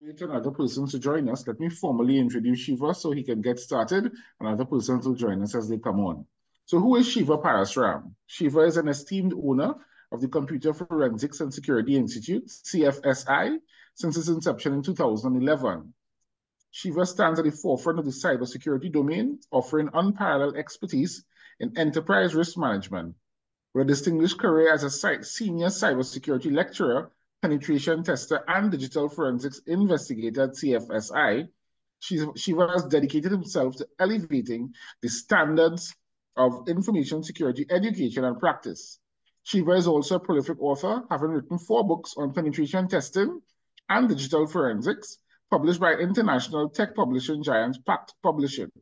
Wait another person to join us. Let me formally introduce Shiva so he can get started, and other persons will join us as they come on. So who is Shiva Parasram? Shiva is an esteemed owner of the Computer Forensics and Security Institute, CFSI, since its inception in 2011. Shiva stands at the forefront of the cybersecurity domain, offering unparalleled expertise in enterprise risk management. With a distinguished career as a senior cybersecurity lecturer, penetration tester, and digital forensics investigator at CFSI, Shiva has dedicated himself to elevating the standards of information security education and practice. Shiva is also a prolific author, having written 4 books on penetration testing and digital forensics, published by international tech publishing giant Pact Publishing.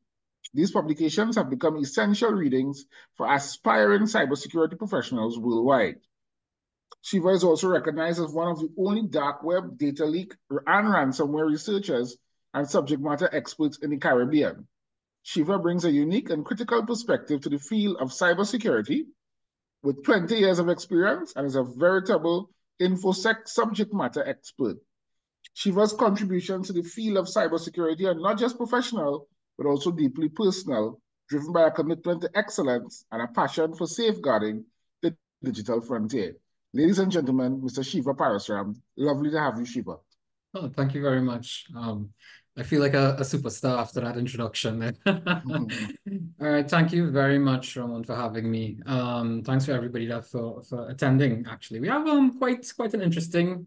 These publications have become essential readings for aspiring cybersecurity professionals worldwide. Shiva is also recognized as one of the only dark web, data leak, and ransomware researchers and subject matter experts in the Caribbean. Shiva brings a unique and critical perspective to the field of cybersecurity with 20 years of experience and is a veritable InfoSec subject matter expert. Shiva's contributions to the field of cybersecurity are not just professional, but also deeply personal, driven by a commitment to excellence and a passion for safeguarding the digital frontier. Ladies and gentlemen, Mr. Shiva Parasram, lovely to have you, Shiva. Oh, thank you very much. I feel like a superstar after that introduction. All right, thank you very much, Ramon, for having me. Thanks for everybody that for attending. Actually, we have quite an interesting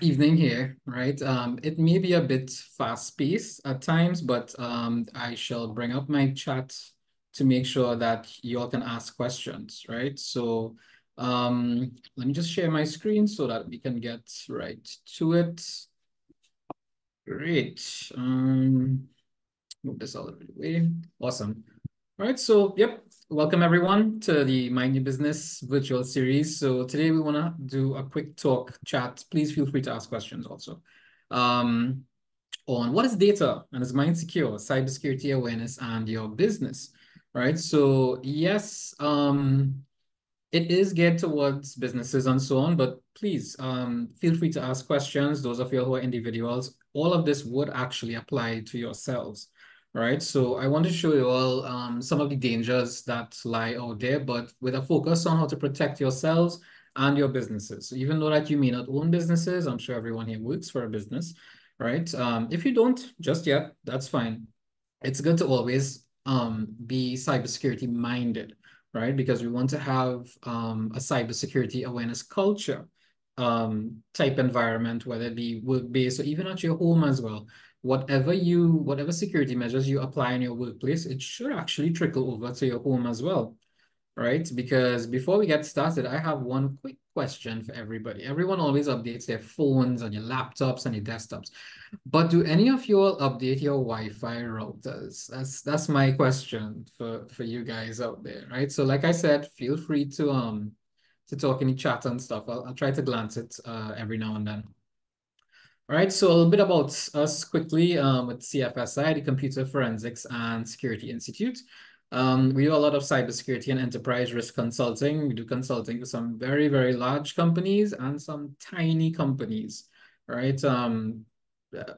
evening here, right? It may be a bit fast-paced at times, but I shall bring up my chat to make sure that you all can ask questions, right? So let me just share my screen so that we can get right to it. Great. Move this all the way. Awesome. All right, so yep, welcome everyone to the Mind Your Business virtual series. So today we want to do a quick talk chat. Please feel free to ask questions also. On what is data and is mind secure, cybersecurity awareness, and your business, right? So yes, it is geared towards businesses and so on, but please feel free to ask questions. Those of you who are individuals, all of this would actually apply to yourselves, right? So I want to show you all some of the dangers that lie out there, but with a focus on how to protect yourselves and your businesses. So even though that you may not own businesses, I'm sure everyone here works for a business, right? If you don't just yet, that's fine. It's good to always be cybersecurity minded, right? Because we want to have a cybersecurity awareness culture type environment, whether it be work-based or even at your home as well. Whatever security measures you apply in your workplace, it should actually trickle over to your home as well, right? Because before we get started, I have one quick question for everybody. Everyone always updates their phones and your laptops and your desktops. But do any of you all update your Wi-Fi routers? That's my question for you guys out there, right? So like I said, feel free to talk in the chat and stuff. I'll try to glance it every now and then. All right, so a little bit about us quickly with CFSI, the Computer Forensics and Security Institute. We do a lot of cybersecurity and enterprise risk consulting. We do consulting for some very, very large companies and some tiny companies, right?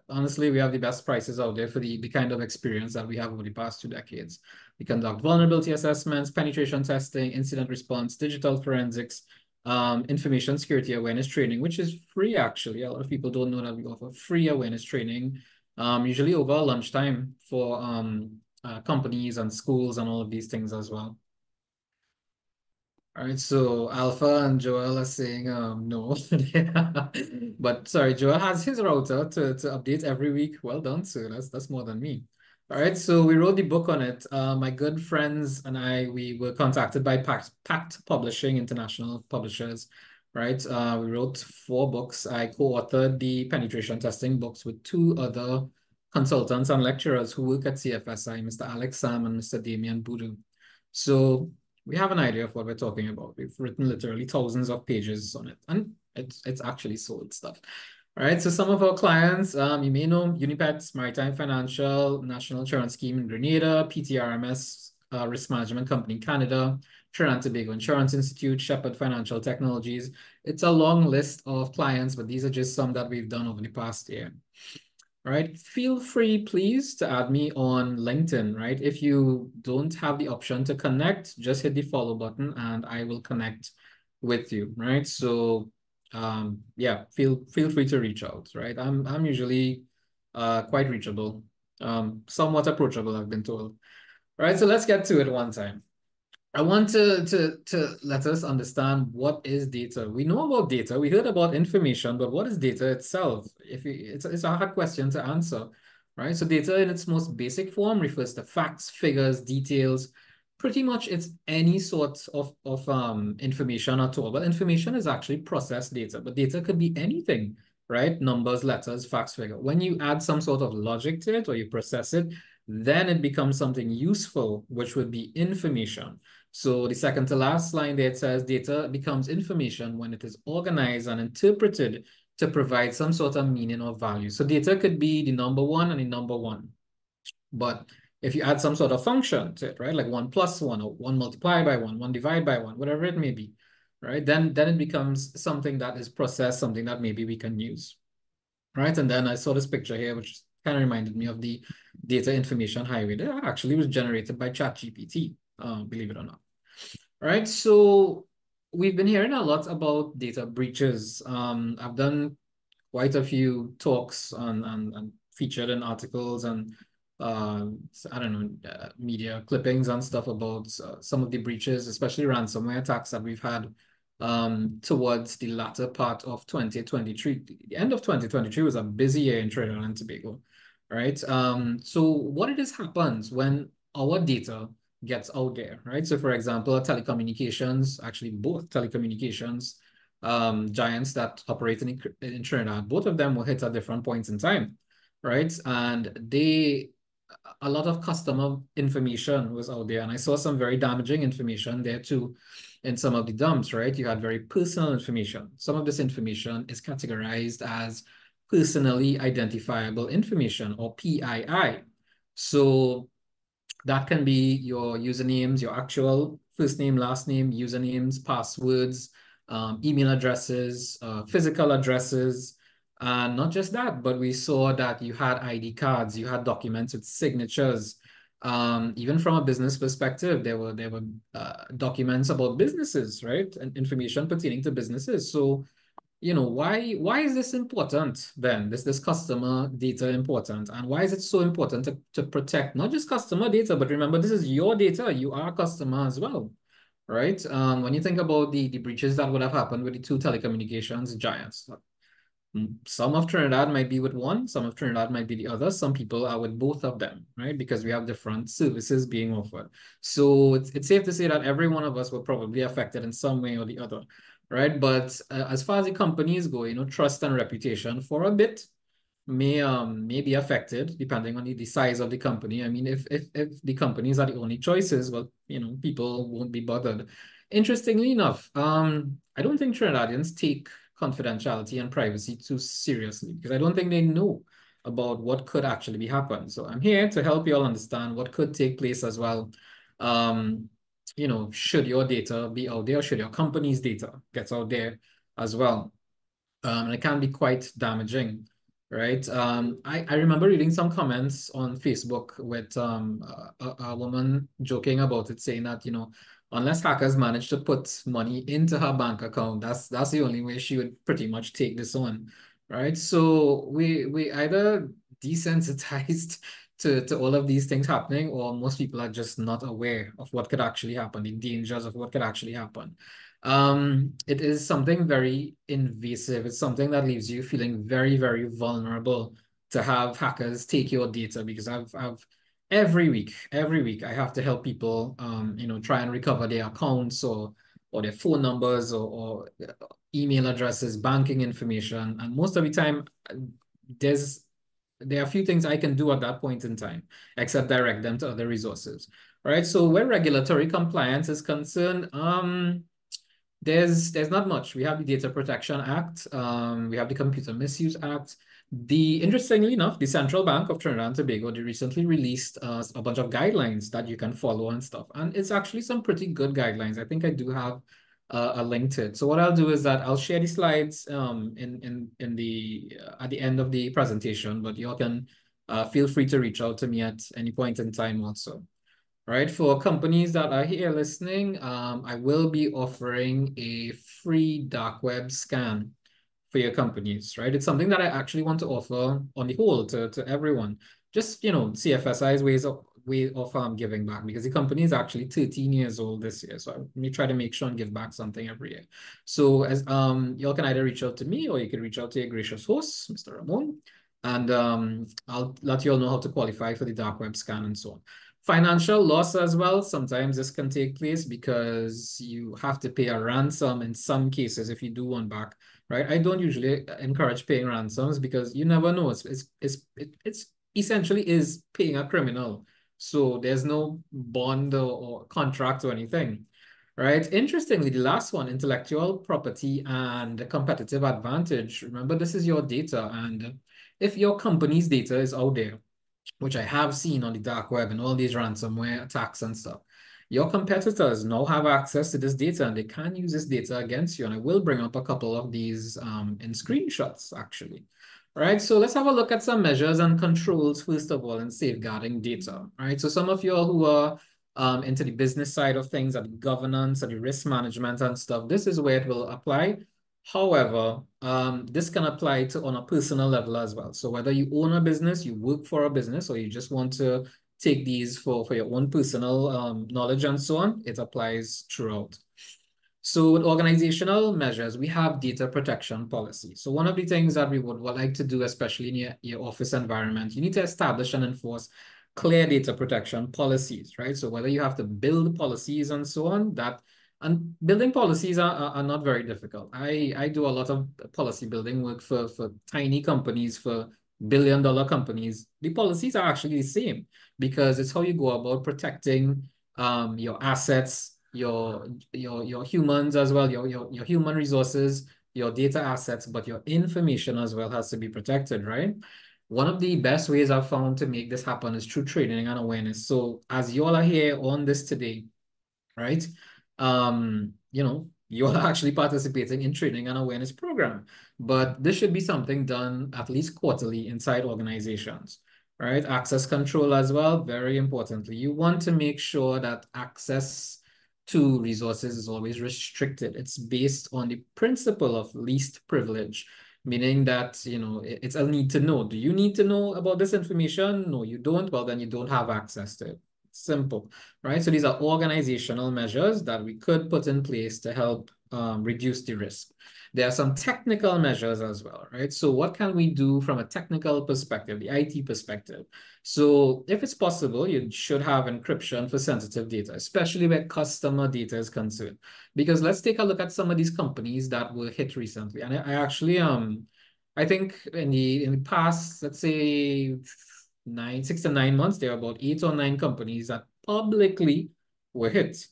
Honestly, we have the best prices out there for the kind of experience that we have over the past 2 decades. We conduct vulnerability assessments, penetration testing, incident response, digital forensics, information security awareness training, which is free actually. A lot of people don't know that we offer free awareness training, usually over lunchtime for companies and schools and all of these things as well. All right, so Alpha and Joel are saying no. But sorry, Joel has his router to update every week. Well done, sir. That's more than me. All right, so we wrote the book on it. My good friends and I, we were contacted by Pact Publishing, international publishers, right? We wrote 4 books. I co-authored the penetration testing books with 2 other consultants and lecturers who work at CFSI, Mr. Alex Sam and Mr. Damian Boudou. So we have an idea of what we're talking about. We've written literally thousands of pages on it, and it's actually sold stuff. All right, so some of our clients, you may know Unipets, Maritime Financial, National Insurance Scheme in Grenada, PTRMS, Risk Management Company Canada, Trinidad and Tobago Insurance Institute, Shepherd Financial Technologies. It's a long list of clients, but these are just some that we've done over the past year. Right? Feel free, please, to add me on LinkedIn, right? If you don't have the option to connect, just hit the follow button and I will connect with you, right? So yeah, feel free to reach out, right? I'm usually quite reachable, somewhat approachable, I've been told. All right, so let's get to it one time. I want to let us understand what is data. We know about data. We heard about information, but what is data itself? It's a hard question to answer, right? So data in its most basic form refers to facts, figures, details. Pretty much it's any sort of information at all. But information is actually processed data, but data could be anything, right? Numbers, letters, facts, figure. When you add some sort of logic to it or you process it, then it becomes something useful, which would be information. So the second to last line there, it says data becomes information when it is organized and interpreted to provide some sort of meaning or value. So data could be the number one and the number one. But if you add some sort of function to it, right, like 1 plus 1 or 1 multiplied by 1, 1 divided by 1, whatever it may be, right, then it becomes something that is processed, something that maybe we can use, right? And then I saw this picture here, which kind of reminded me of the data information highway that actually was generated by ChatGPT, believe it or not. All right, so we've been hearing a lot about data breaches. I've done quite a few talks and featured in articles and I don't know, media clippings and stuff about some of the breaches, especially ransomware attacks that we've had towards the latter part of 2023. The end of 2023 was a busy year in Trinidad and Tobago, right? So what it is happens when our data gets out there, right? So for example, telecommunications, actually both telecommunications giants that operate in Trinidad, both of them were hit at different points in time, right? And a lot of customer information was out there. And I saw some very damaging information there too in some of the dumps, right? You had very personal information. Some of this information is categorized as personally identifiable information or PII. So that can be your usernames, your actual first name, last name, usernames, passwords, email addresses, physical addresses, and not just that, but we saw that you had ID cards, you had documents with signatures. Even from a business perspective, there were documents about businesses, right, and information pertaining to businesses. So you know, why is this important then? This customer data important? And why is it so important to protect not just customer data, but remember, this is your data. You are a customer as well, right? When you think about the breaches that would have happened with the two telecommunications giants, some of Trinidad might be with one, some of Trinidad might be the other. Some people are with both of them, right? Because we have different services being offered. So it's safe to say that every one of us were probably affected in some way or the other, right? But as far as the companies go, you know, trust and reputation for a bit may be affected depending on the size of the company. I mean, if the companies are the only choices, well, you know, people won't be bothered. Interestingly enough, I don't think Trinidadians take confidentiality and privacy too seriously because I don't think they know about what could actually be happening. So I'm here to help you all understand what could take place as well. You know, should your data be out there, should your company's data get out there as well? And it can be quite damaging, right? I remember reading some comments on Facebook with a woman joking about it, saying that, you know, unless hackers manage to put money into her bank account, that's the only way she would pretty much take this on, right? So we either desensitized to all of these things happening, or most people are just not aware of what could actually happen, the dangers of what could actually happen. It is something very invasive. It's something that leaves you feeling very, very vulnerable to have hackers take your data because I've every week I have to help people you know, try and recover their accounts or their phone numbers or email addresses, banking information. And most of the time there are a few things I can do at that point in time, except direct them to other resources. Right. So where regulatory compliance is concerned, there's not much. We have the Data Protection Act, we have the Computer Misuse Act, Interestingly enough, the Central Bank of Trinidad and Tobago, they recently released a bunch of guidelines that you can follow and stuff. And it's actually some pretty good guidelines. I think I do have a link to it. So what I'll do is that I'll share the slides in the at the end of the presentation, but you all can feel free to reach out to me at any point in time also. Right, for companies that are here listening, I will be offering a free dark web scan for your companies, right? It's something that I actually want to offer on the whole to everyone. Just, CFSI's way of giving back, because the company is actually 13 years old this year. So let me try to make sure and give back something every year. So as y'all can either reach out to me, or you can reach out to your gracious host, Mr. Ramon, and I'll let you all know how to qualify for the dark web scan and so on. Financial loss as well. Sometimes this can take place because you have to pay a ransom in some cases if you do one back, right? I don't usually encourage paying ransoms because you never know. It's essentially is paying a criminal. So there's no bond or contract or anything, right? Interestingly, the last one, intellectual property and competitive advantage. Remember, this is your data. And if your company's data is out there, which I have seen on the dark web and all these ransomware attacks and stuff, your competitors now have access to this data and they can use this data against you. And I will bring up a couple of these in screenshots, actually. All right, so let's have a look at some measures and controls, first of all, in safeguarding data. All right, so some of you all who are into the business side of things, at the governance, at the risk management and stuff, this is where it will apply. However, this can apply to on a personal level as well. So whether you own a business, you work for a business, or you just want to take these for your own personal knowledge and so on, it applies throughout. So with organizational measures, we have data protection policy. So one of the things that we would like to do, especially in your office environment, you need to establish and enforce clear data protection policies, right? So whether you have to build policies and so on, and building policies are not very difficult. I do a lot of policy building work for tiny companies, for billion-dollar companies. The policies are actually the same because it's how you go about protecting your assets, your humans as well, your human resources, your data assets, but your information as well has to be protected, right? One of the best ways I've found to make this happen is through training and awareness. So as you all are here on this today, right? You're actually participating in training and awareness program, but this should be something done at least quarterly inside organizations, right? Access control as well, very importantly. You want to make sure that access to resources is always restricted. It's based on the principle of least privilege, meaning that, it's a need to know. Do you need to know about this information? No, you don't. Well, then you don't have access to it. Simple, right? So these are organizational measures that we could put in place to help reduce the risk. There are some technical measures as well, right? So what can we do from a technical perspective, the IT perspective? So if it's possible, you should have encryption for sensitive data, especially where customer data is concerned. Because let's take a look at some of these companies that were hit recently. And I actually, I think in the past, let's say 6 to 9 months, there are about 8 or 9 companies that publicly were hit.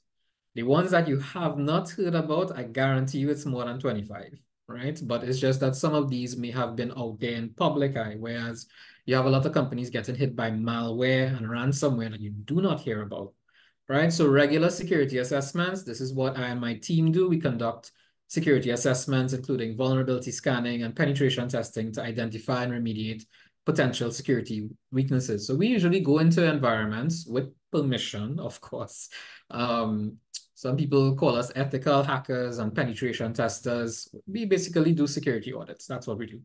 The ones that you have not heard about, I guarantee you it's more than 25, right? But it's just that some of these may have been out there in public eye, whereas you have a lot of companies getting hit by malware and ransomware that you do not hear about, right? So regular security assessments, this is what I and my team do. We conduct security assessments, including vulnerability scanning and penetration testing to identify and remediate potential security weaknesses. So we usually go into environments with permission, of course. Some people call us ethical hackers and penetration testers. We basically do security audits. That's what we do.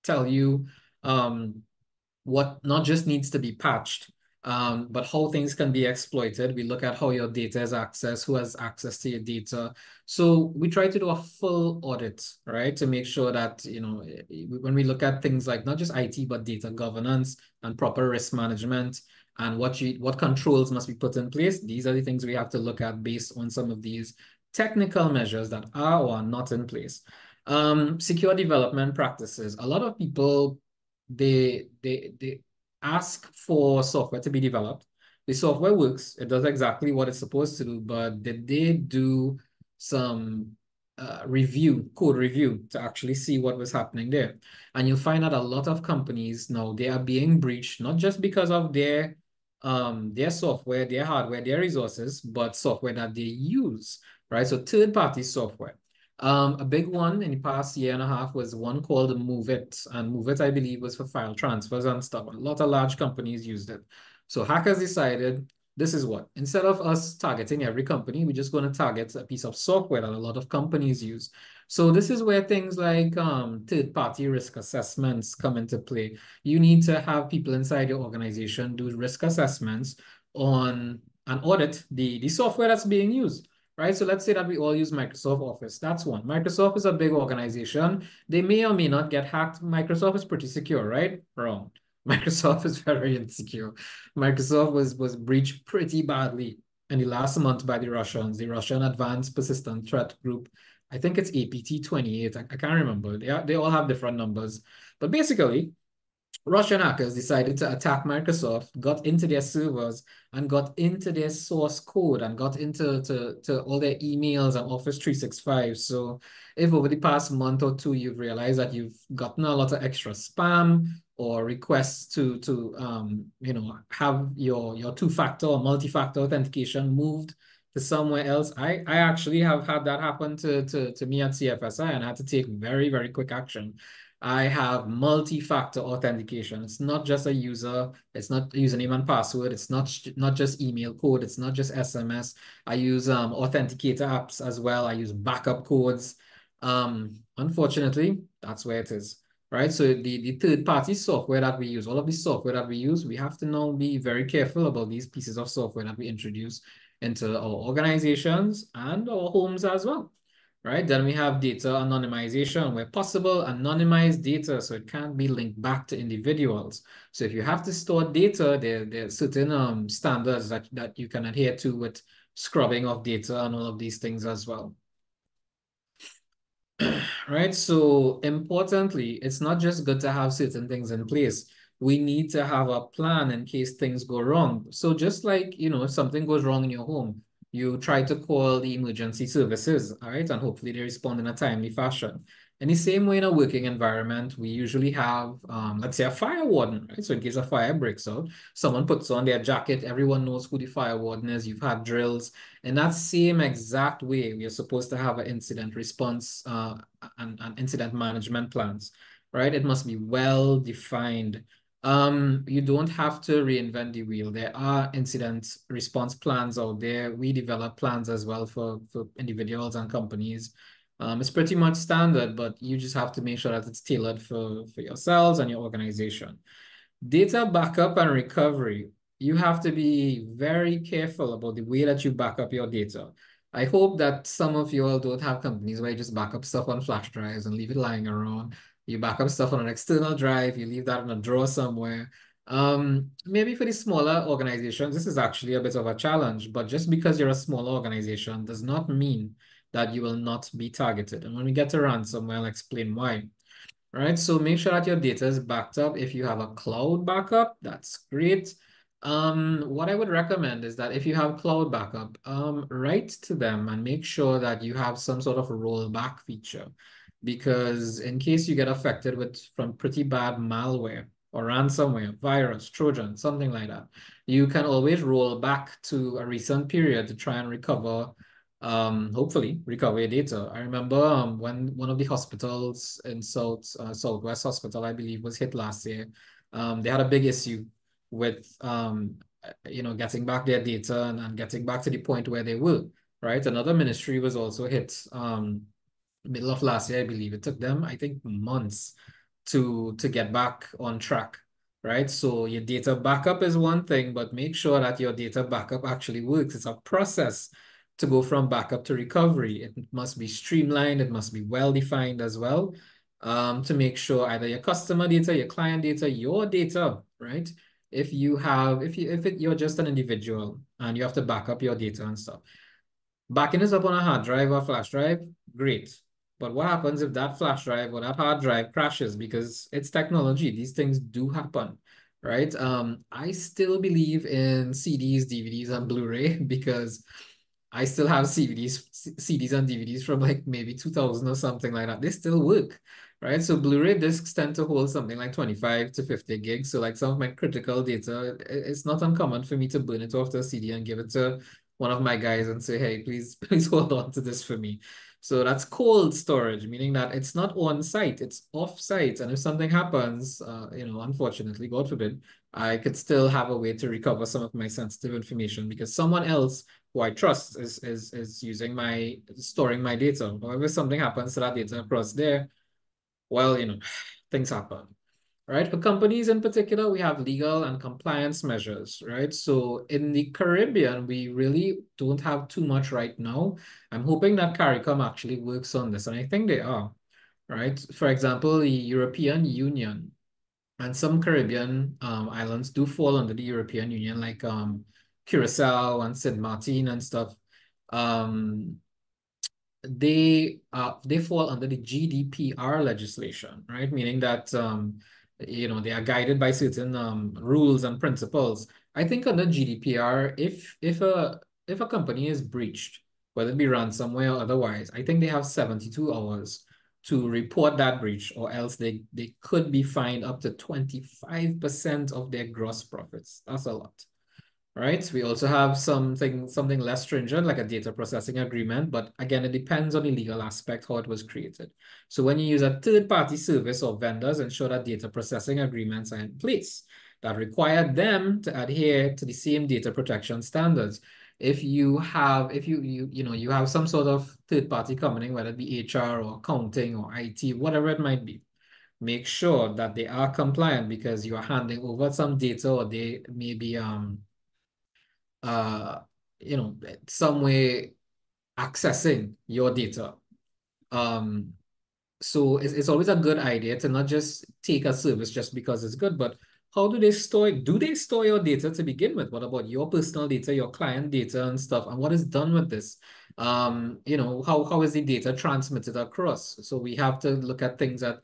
Tell you what not just needs to be patched, but how things can be exploited. We look at how your data is accessed, who has access to your data. So we try to do a full audit, right? To make sure that, when we look at things like not just IT, but data governance and proper risk management and what controls must be put in place, these are the things we have to look at based on some of these technical measures that are or are not in place. Secure development practices. A lot of people, they ask for software to be developed. The software works, it does exactly what it's supposed to do, but did they do some code review to actually see what was happening there. And you'll find that a lot of companies now, they are being breached, not just because of their software, their hardware, their resources, but software that they use, right? So third-party software. A big one in the past year and a half was one called Move It. And Move It, I believe, was for file transfers and stuff. A lot of large companies used it. So hackers decided, this is what, instead of us targeting every company, we're just going to target a piece of software that a lot of companies use. So this is where things like third-party risk assessments come into play. You need to have people inside your organization do risk assessments on and audit the software that's being used, right? So let's say that we all use Microsoft Office. That's one. Microsoft is a big organization. They may or may not get hacked. Microsoft is pretty secure, right? Wrong. Microsoft is very insecure. Microsoft was breached pretty badly in the last month by the Russians, the Russian Advanced Persistent Threat Group. I think it's APT28. I can't remember. They all have different numbers. But basically, Russian hackers decided to attack Microsoft, got into their servers and got into their source code and got into to all their emails and Office 365. So if over the past month or two, you've realized that you've gotten a lot of extra spam or requests to have your two-factor or multi-factor authentication moved to somewhere else. I actually have had that happen to me at CFSI, and I had to take very, very quick action. I have multi-factor authentication. It's not just a user, it's not username and password, it's not just email code, it's not just SMS. I use authenticator apps as well. I use backup codes. Unfortunately, that's where it is. Right. So the third-party software that we use, all of the software that we use, we have to now be very careful about these pieces of software that we introduce into our organizations and our homes as well. Right. Then we have data anonymization, where possible, anonymized data, so it can't be linked back to individuals. So if you have to store data, there are certain standards that you can adhere to with scrubbing of data and all of these things as well. Right. So importantly, it's not just good to have certain things in place. We need to have a plan in case things go wrong. So just like, if something goes wrong in your home, you try to call the emergency services, all right, and hopefully they respond in a timely fashion. In the same way, in a working environment, we usually have, let's say, a fire warden, right? So in case a fire breaks out, someone puts on their jacket, everyone knows who the fire warden is, you've had drills. In that same exact way, we are supposed to have an incident response and incident management plans, right? It must be well defined. You don't have to reinvent the wheel. There are incident response plans out there. We develop plans as well for individuals and companies. It's pretty much standard, but you just have to make sure that it's tailored for yourselves and your organization. Data backup and recovery. You have to be very careful about the way that you back up your data. I hope that some of you all don't have companies where you just back up stuff on flash drives and leave it lying around. You back up stuff on an external drive, you leave that in a drawer somewhere. Maybe for the smaller organizations, this is actually a bit of a challenge, but just because you're a smaller organization does not mean that you will not be targeted. And when we get to ransomware, I'll explain why. Right, so make sure that your data is backed up. If you have a cloud backup, that's great. What I would recommend is that if you have cloud backup, write to them and make sure that you have some sort of a rollback feature, because in case you get affected from pretty bad malware or ransomware, virus, Trojan, something like that, you can always roll back to a recent period to try and recover, hopefully recover your data. I remember when one of the hospitals in Southwest Hospital, I believe, was hit last year. They had a big issue with getting back their data and getting back to the point where they were, right? Another ministry was also hit middle of last year, I believe. It took them, I think, months to get back on track, right? So your data backup is one thing, but make sure that your data backup actually works. It's a process to go from backup to recovery. It must be streamlined. It must be well-defined as well, to make sure either your customer data, your client data, your data, right? If you're just an individual and you have to back up your data and stuff, backing this up on a hard drive or flash drive, great. But what happens if that flash drive or that hard drive crashes? Because it's technology. These things do happen, right? I still believe in CDs, DVDs, and Blu-ray because I still have CDs and DVDs from like maybe 2000 or something like that. They still work, right? So Blu-ray discs tend to hold something like 25 to 50 gigs. So like some of my critical data, it's not uncommon for me to burn it off to a CD and give it to one of my guys and say, hey, please hold on to this for me. So that's cold storage, meaning that it's not on site, it's off site. And if something happens, unfortunately, God forbid, I could still have a way to recover some of my sensitive information because someone else who I trust is storing my data. However, if something happens to that data across there, well, things happen. Right? For companies in particular, we have legal and compliance measures, right? So in the Caribbean, we really don't have too much right now. I'm hoping that CARICOM actually works on this, and I think they are, right? For example, the European Union and some Caribbean islands do fall under the European Union, like Curacao and Saint Martin and stuff. Um, they fall under the GDPR legislation, right? Meaning that they are guided by certain rules and principles. I think under GDPR, if a company is breached, whether it be ransomware or otherwise, I think they have 72 hours to report that breach, or else they could be fined up to 25% of their gross profits. That's a lot. Right. We also have something less stringent, like a data processing agreement. But again, it depends on the legal aspect, how it was created. So when you use a third-party service or vendors, ensure that data processing agreements are in place that require them to adhere to the same data protection standards. If you have some sort of third-party company, whether it be HR or accounting or IT, whatever it might be, make sure that they are compliant because you are handing over some data, or they may be uh, some way accessing your data. So it's always a good idea to not just take a service just because it's good, but how do they store it? Do they store your data to begin with? What about your personal data, your client data and stuff? And what is done with this? How is the data transmitted across? So we have to look at things that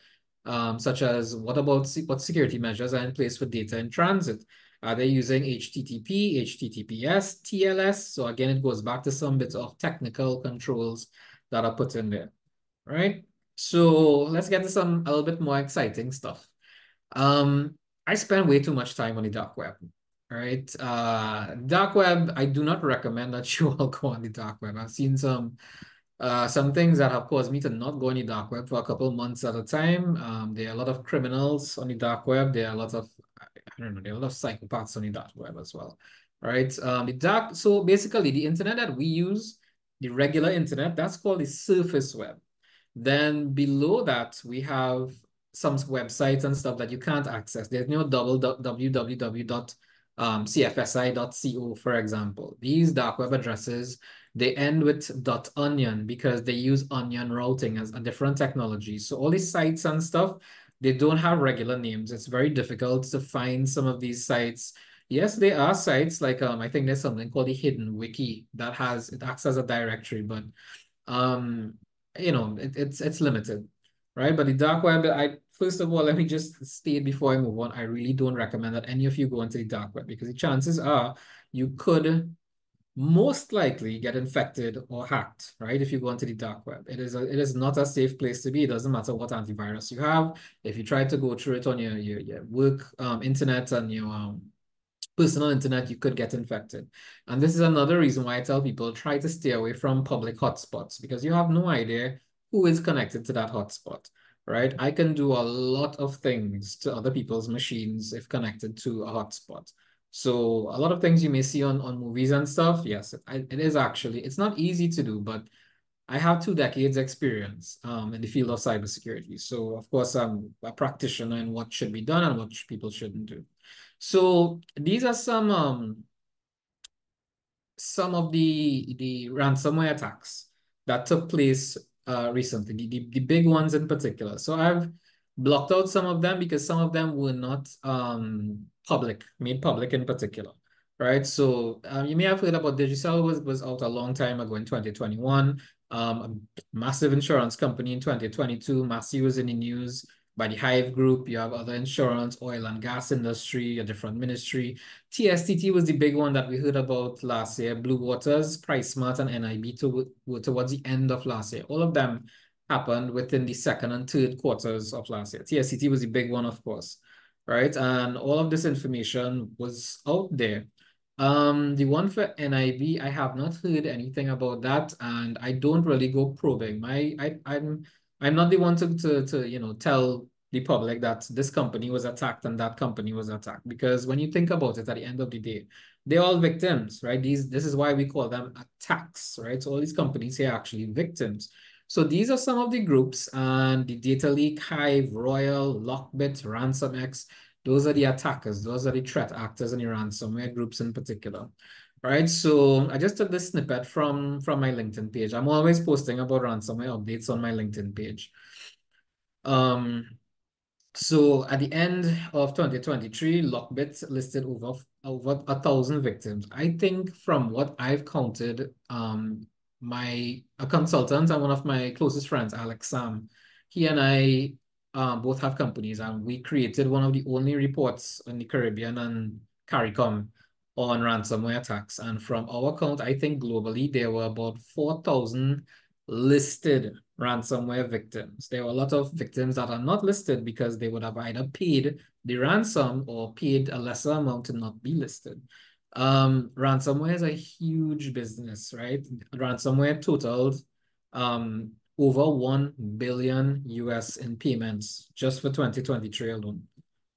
such as what security measures are in place for data in transit? Are they using HTTP, HTTPS, TLS? So again, it goes back to some bits of technical controls that are put in there, right? So let's get to a little bit more exciting stuff. I spend way too much time on the dark web, right? Dark web, I do not recommend that you all go on the dark web. I've seen some things that have caused me to not go on the dark web for a couple of months at a time. There are a lot of criminals on the dark web. There are a lot of, I don't know, there are a lot of psychopaths on the dark web as well, right? So basically the internet that we use, the regular internet, that's called the surface web. Then below that, we have some websites and stuff that you can't access. There's no www.cfsi.co, for example. These dark web addresses, they end with .onion because they use onion routing as a different technology. So all these sites and stuff, they don't have regular names. It's very difficult to find some of these sites. Yes, there are sites like I think there's something called the Hidden Wiki that it acts as a directory, but it's limited, right? But the dark web, first of all, let me just state before I move on, I really don't recommend that any of you go into the dark web because the chances are you could most likely get infected or hacked, right? If you go into the dark web, it is not a safe place to be. It doesn't matter what antivirus you have. If you try to go through it on your work internet and your personal internet, you could get infected. And this is another reason why I tell people try to stay away from public hotspots because you have no idea who is connected to that hotspot, right? I can do a lot of things to other people's machines if connected to a hotspot. So a lot of things you may see on movies and stuff, yes, it is actually, it's not easy to do, but I have 2 decades experience in the field of cybersecurity. So of course, I'm a practitioner in what should be done and what people shouldn't do. So these are some of the ransomware attacks that took place recently, the big ones in particular. So I've blocked out some of them because some of them were not made public in particular, right? So you may have heard about Digicel was out a long time ago in 2021. A massive insurance company in 2022, Massey was in the news. by the Hive Group. You have other insurance, oil and gas industry, a different ministry. TSTT was the big one that we heard about last year. Blue Waters, PriceSmart, and NIB were towards the end of last year. All of them happened within the second and third quarters of last year. TSTT was the big one, of course, right? And all of this information was out there. The one for NIB, I have not heard anything about that, and I don't really go probing. I'm not the one to tell the public that this company was attacked and that company was attacked, because when you think about it, at the end of the day, they're all victims, right? This is why we call them attacks, right? So all these companies here are actually victims. So these are some of the groups, and the Data Leak, Hive, Royal, Lockbit, RansomX. Those are the attackers. Those are the threat actors in the ransomware groups in particular. Right. So I just took this snippet from my LinkedIn page. I'm always posting about ransomware updates on my LinkedIn page. So at the end of 2023, Lockbit listed over 1,000 victims. I think from what I've counted, a consultant and one of my closest friends, Alex Sam, he and I both have companies, and we created one of the only reports in the Caribbean and CARICOM on ransomware attacks. And from our count, I think globally there were about 4,000 listed ransomware victims. There were a lot of victims that are not listed because they would have either paid the ransom or paid a lesser amount to not be listed. Ransomware is a huge business, right? Ransomware totaled over 1 billion US in payments just for 2023 alone,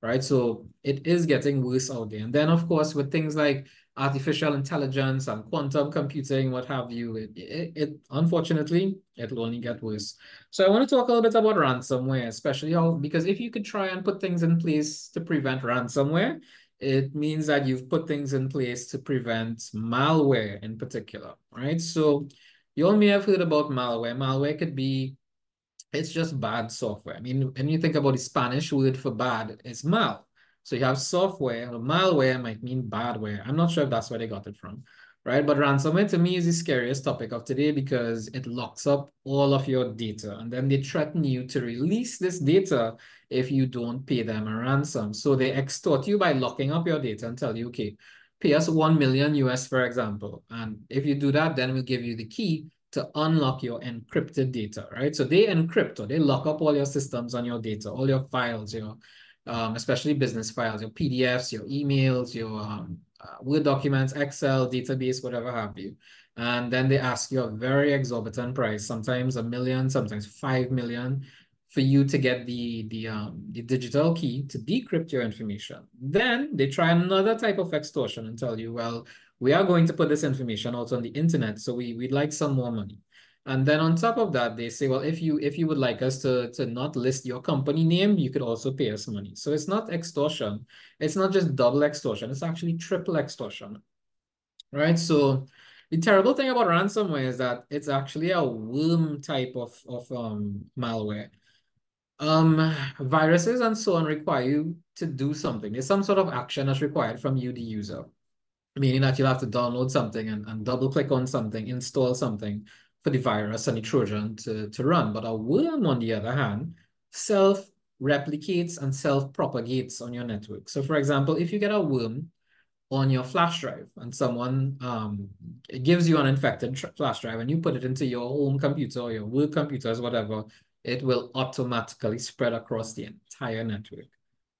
right? So it is getting worse out there. And then, of course, with things like artificial intelligence and quantum computing, what have you, it unfortunately, it'll only get worse. So I want to talk a little bit about ransomware, especially because if you could try and put things in place to prevent ransomware, it means that you've put things in place to prevent malware in particular, right? So you all may have heard about malware. Malware could be, it's just bad software. I mean, when you think about the Spanish word for bad, it's mal. So you have software, or malware might mean badware. I'm not sure if that's where they got it from, right? But ransomware to me is the scariest topic of today because it locks up all of your data, and then they threaten you to release this data if you don't pay them a ransom. So they extort you by locking up your data and tell you, okay, pay us 1 million US, for example. And if you do that, then we'll give you the key to unlock your encrypted data, right? So they encrypt, or they lock up all your systems on your data, all your files, your especially business files, your PDFs, your emails, your Word documents, Excel, database, whatever have you. And then they ask you a very exorbitant price, sometimes 1 million, sometimes 5 million, for you to get the digital key to decrypt your information. Then they try another type of extortion and tell you, well, we are going to put this information out on the internet, so we'd like some more money. And then on top of that, they say, well, if you would like us to not list your company name, you could also pay us money. So it's not extortion. It's not just double extortion. It's actually triple extortion, right? So the terrible thing about ransomware is that it's actually a worm type of malware. Viruses and so on require you to do something. There's some sort of action that's required from you, the user, meaning that you'll have to download something and double click on something, install something for the virus and the Trojan to run. But a worm, on the other hand, self-replicates and self-propagates on your network. So for example, if you get a worm on your flash drive and someone it gives you an infected flash drive and you put it into your home computer or your work computers, whatever, it will automatically spread across the entire network.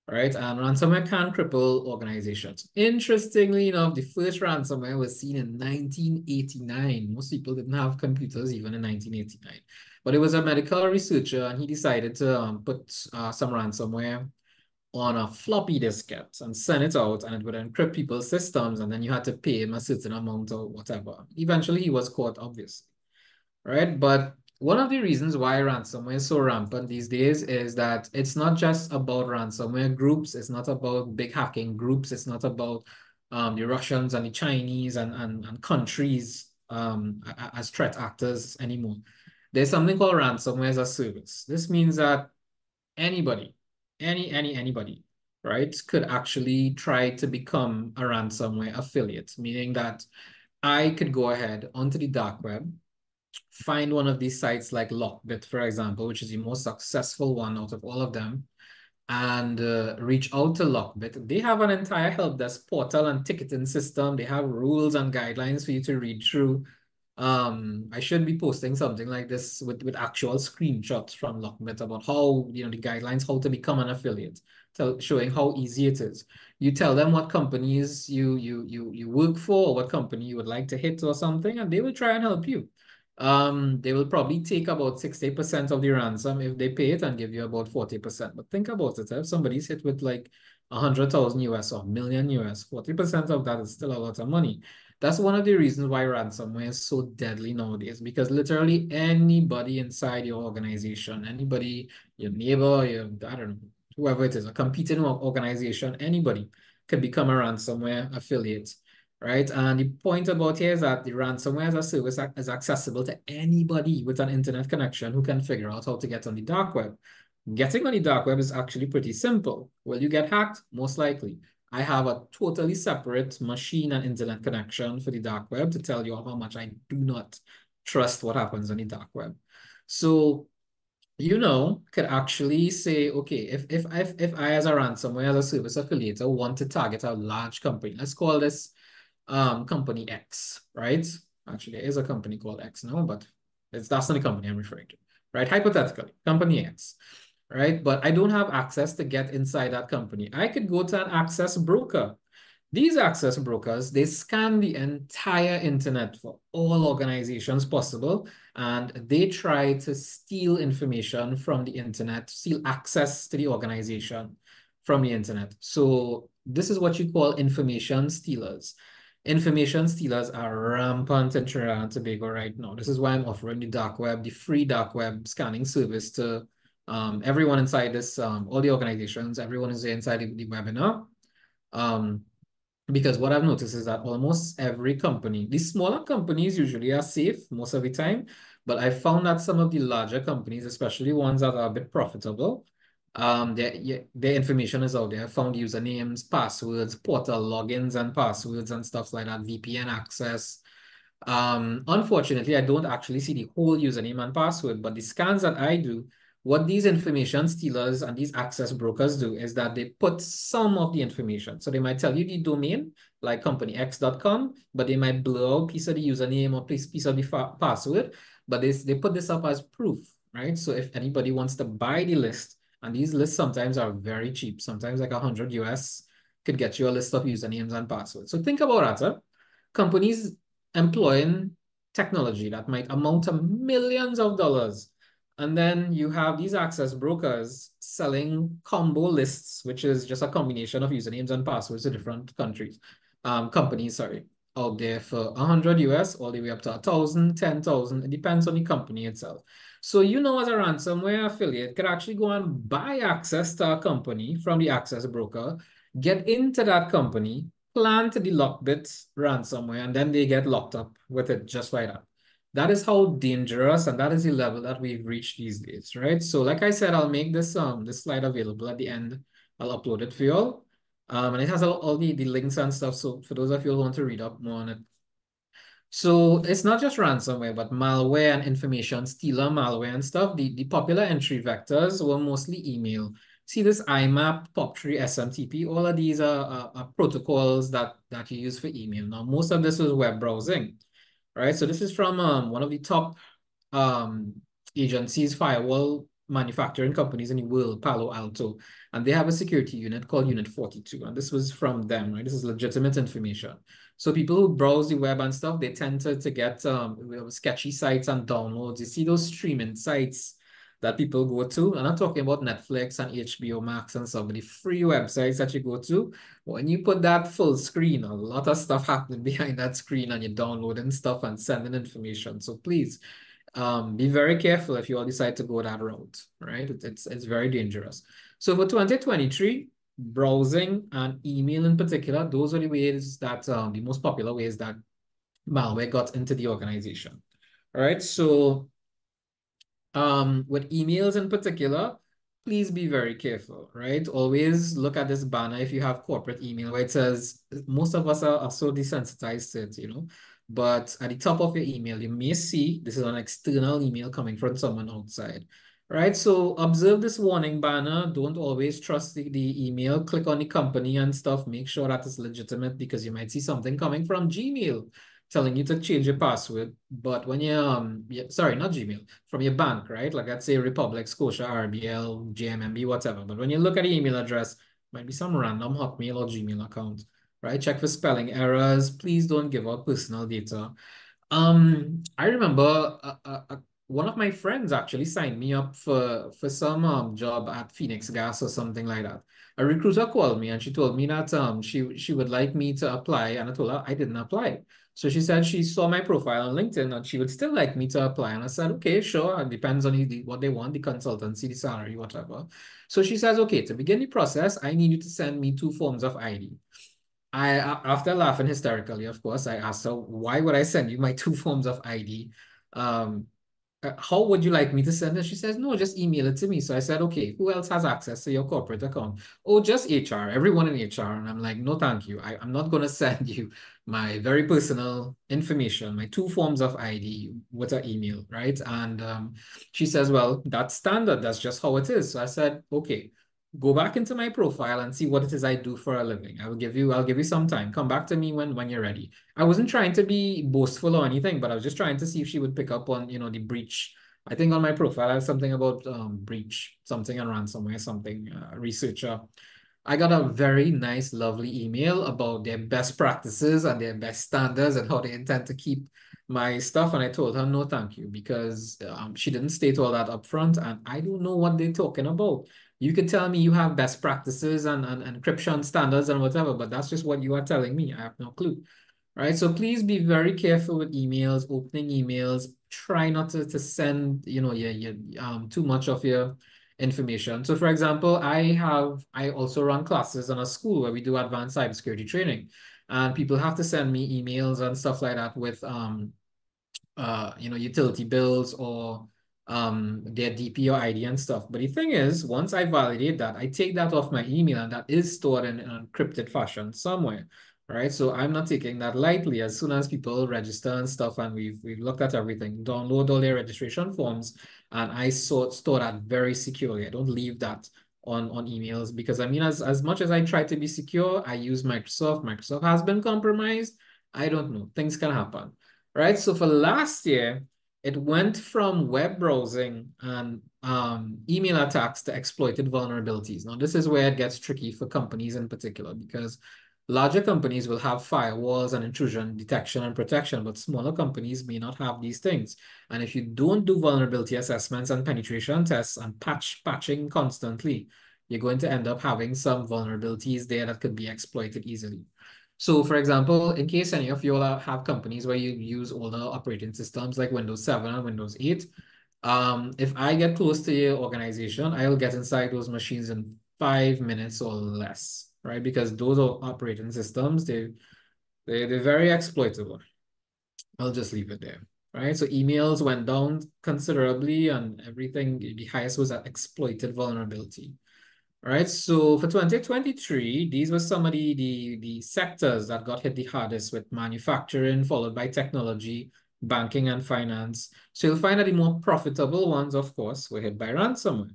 Right, and ransomware can cripple organizations. Interestingly enough, the first ransomware was seen in 1989. Most people didn't have computers even in 1989. But it was a medical researcher, and he decided to put some ransomware on a floppy diskette and send it out, and it would encrypt people's systems, and then you had to pay him a certain amount or whatever. Eventually, he was caught, obviously. Right, but one of the reasons why ransomware is so rampant these days is that it's not just about ransomware groups. It's not about big hacking groups. It's not about the Russians and the Chinese and countries as threat actors anymore. There's something called ransomware as a service. This means that anybody, anybody, right, could actually try to become a ransomware affiliate, meaning that I could go ahead onto the dark web find one of these sites like Lockbit, for example, which is the most successful one out of all of them, and reach out to Lockbit. They have an entire help desk portal and ticketing system. They have rules and guidelines for you to read through. I should be posting something like this with actual screenshots from Lockbit about how, the guidelines, how to become an affiliate, showing how easy it is. You tell them what companies you work for, or what company you would like to hit or something, and they will try and help you. They will probably take about 60% of the ransom if they pay it and give you about 40%. But think about it, if somebody's hit with like 100,000 US or million US, 40% of that is still a lot of money. That's one of the reasons why ransomware is so deadly nowadays, because literally anybody inside your organization, anybody, your neighbor, I don't know, whoever it is, a competing organization, anybody could become a ransomware affiliate, right? And the point about here is that the ransomware as a service is accessible to anybody with an internet connection who can figure out how to get on the dark web. Getting on the dark web is actually pretty simple. Will you get hacked? Most likely. I have a totally separate machine and internet connection for the dark web to tell you how much I do not trust what happens on the dark web. So, could actually say, okay, if I as a ransomware, as a service affiliator, want to target a large company, let's call this company X, right? Actually, there is a company called X now, but that's not the company I'm referring to, right? Hypothetically, company X. Right? But I don't have access to get inside that company. I could go to an access broker. These access brokers, they scan the entire internet for all organizations possible, and they try to steal information from the internet, steal access to the organization from the internet. So this is what you call information stealers. Information stealers are rampant in Trinidad and Tobago right now. This is why I'm offering the dark web, the free dark web scanning service to everyone inside this, all the organizations, everyone is inside the webinar. Because what I've noticed is that almost every company, the smaller companies usually are safe most of the time, but I found that some of the larger companies, especially ones that are a bit profitable, their information is out there. I found usernames, passwords, portal logins and passwords and stuff like that, VPN access. Unfortunately, I don't actually see the whole username and password, but the scans that I do, what these information stealers and these access brokers do is that they put some of the information. So they might tell you the domain, like companyx.com, but they might blow out a piece of the username or piece of the password, but they put this up as proof, right? So if anybody wants to buy the list, and these lists sometimes are very cheap, sometimes like 100 US could get you a list of usernames and passwords. So think about that, huh? Companies employing technology that might amount to millions of dollars. And then you have these access brokers selling combo lists, which is just a combination of usernames and passwords to different companies, out there for 100 US all the way up to 1,000, 10,000. It depends on the company itself. So as a ransomware affiliate could actually go and buy access to a company from the access broker, get into that company, plant the Lockbit ransomware, and then they get locked up with it just like that. That is how dangerous, and that is the level that we've reached these days, right? So like I said, I'll make this slide available at the end. I'll upload it for you all. And it has all the links and stuff. So for those of you who want to read up more on it. So it's not just ransomware, but malware and information stealer malware and stuff. The popular entry vectors were mostly email. See this IMAP, POP3, SMTP, all of these are protocols that you use for email. Now, most of this is web browsing, right? So this is from one of the top agencies, firewall manufacturing companies in the world, Palo Alto, and they have a security unit called Unit 42, and this was from them, right? This is legitimate information. So people who browse the web and stuff, they tend to get sketchy sites and downloads. You see those streaming sites that people go to. I'm not talking about Netflix and HBO Max and stuff, but the free websites that you go to, when you put that full screen, a lot of stuff happening behind that screen, and you're downloading stuff and sending information. So please, be very careful if you all decide to go that route, right? It's very dangerous. So for 2023, browsing and email in particular, those are the ways that the most popular ways that malware got into the organization. All right. So with emails in particular, please be very careful, right? Always look at this banner if you have corporate email where it says, most of us are so desensitized to it, But at the top of your email, you may see this is an external email coming from someone outside. Right, so observe this warning banner. Don't always trust the email. Click on the company and stuff. Make sure that it's legitimate because you might see something coming from Gmail telling you to change your password. But when you sorry, not Gmail, from your bank, right? Like let's say Republic, Scotia, RBL, JMMB, whatever. But when you look at the email address, might be some random Hotmail or Gmail account, right? Check for spelling errors. Please don't give out personal data. I remember one of my friends actually signed me up for some job at Phoenix Gas or something like that. A recruiter called me and she told me that she would like me to apply, and I told her I didn't apply. So she said she saw my profile on LinkedIn and she would still like me to apply. And I said, okay, sure. It depends on what they want, the consultancy, the salary, whatever. So she says, okay, to begin the process, I need you to send me 2 forms of ID. After laughing hysterically, of course, I asked her, why would I send you my 2 forms of ID? How would you like me to send it? She says, no, just email it to me. So I said, okay, who else has access to your corporate account? Oh, just HR, everyone in HR. And I'm like, no, thank you. I'm not going to send you my very personal information, my 2 forms of ID with an email, right? And she says, well, that's standard. That's just how it is. So I said, okay, go back into my profile and see what it is I do for a living. I'll give you some time. Come back to me when you're ready. I wasn't trying to be boastful or anything, but I was just trying to see if she would pick up on, the breach. I think on my profile, I have something about breach, something on ransomware, something researcher. I got a very nice, lovely email about their best practices and their best standards and how they intend to keep my stuff. And I told her, no, thank you, because she didn't state all that upfront. And I don't know what they're talking about. You could tell me you have best practices and encryption standards and whatever, but that's just what you are telling me. I have no clue. Right. So please be very careful with emails, opening emails. Try not to send, too much of your information. So for example, I also run classes in a school where we do advanced cybersecurity training. And people have to send me emails and stuff like that with utility bills or their DP or ID and stuff. But the thing is, once I validate that, I take that off my email and that is stored in an encrypted fashion somewhere. Right. So I'm not taking that lightly. As soon as people register and stuff, and we've looked at everything, download all their registration forms, and I store that very securely. I don't leave that on emails because I mean, as much as I try to be secure, I use Microsoft. Microsoft has been compromised. I don't know. Things can happen. Right. So for last year, it went from web browsing and email attacks to exploited vulnerabilities. Now, this is where it gets tricky for companies in particular because larger companies will have firewalls and intrusion detection and protection, but smaller companies may not have these things. And if you don't do vulnerability assessments and penetration tests and patching constantly, you're going to end up having some vulnerabilities there that could be exploited easily. So for example, in case any of you all have companies where you use older operating systems like Windows 7 and Windows 8, if I get close to your organization, I'll get inside those machines in 5 minutes or less, right? Because those are operating systems, they're very exploitable. I'll just leave it there, right? So emails went down considerably and everything, the highest was at exploited vulnerability. All right, so for 2023, these were some of the sectors that got hit the hardest with manufacturing, followed by technology, banking, and finance. So you'll find that the more profitable ones, of course, were hit by ransomware.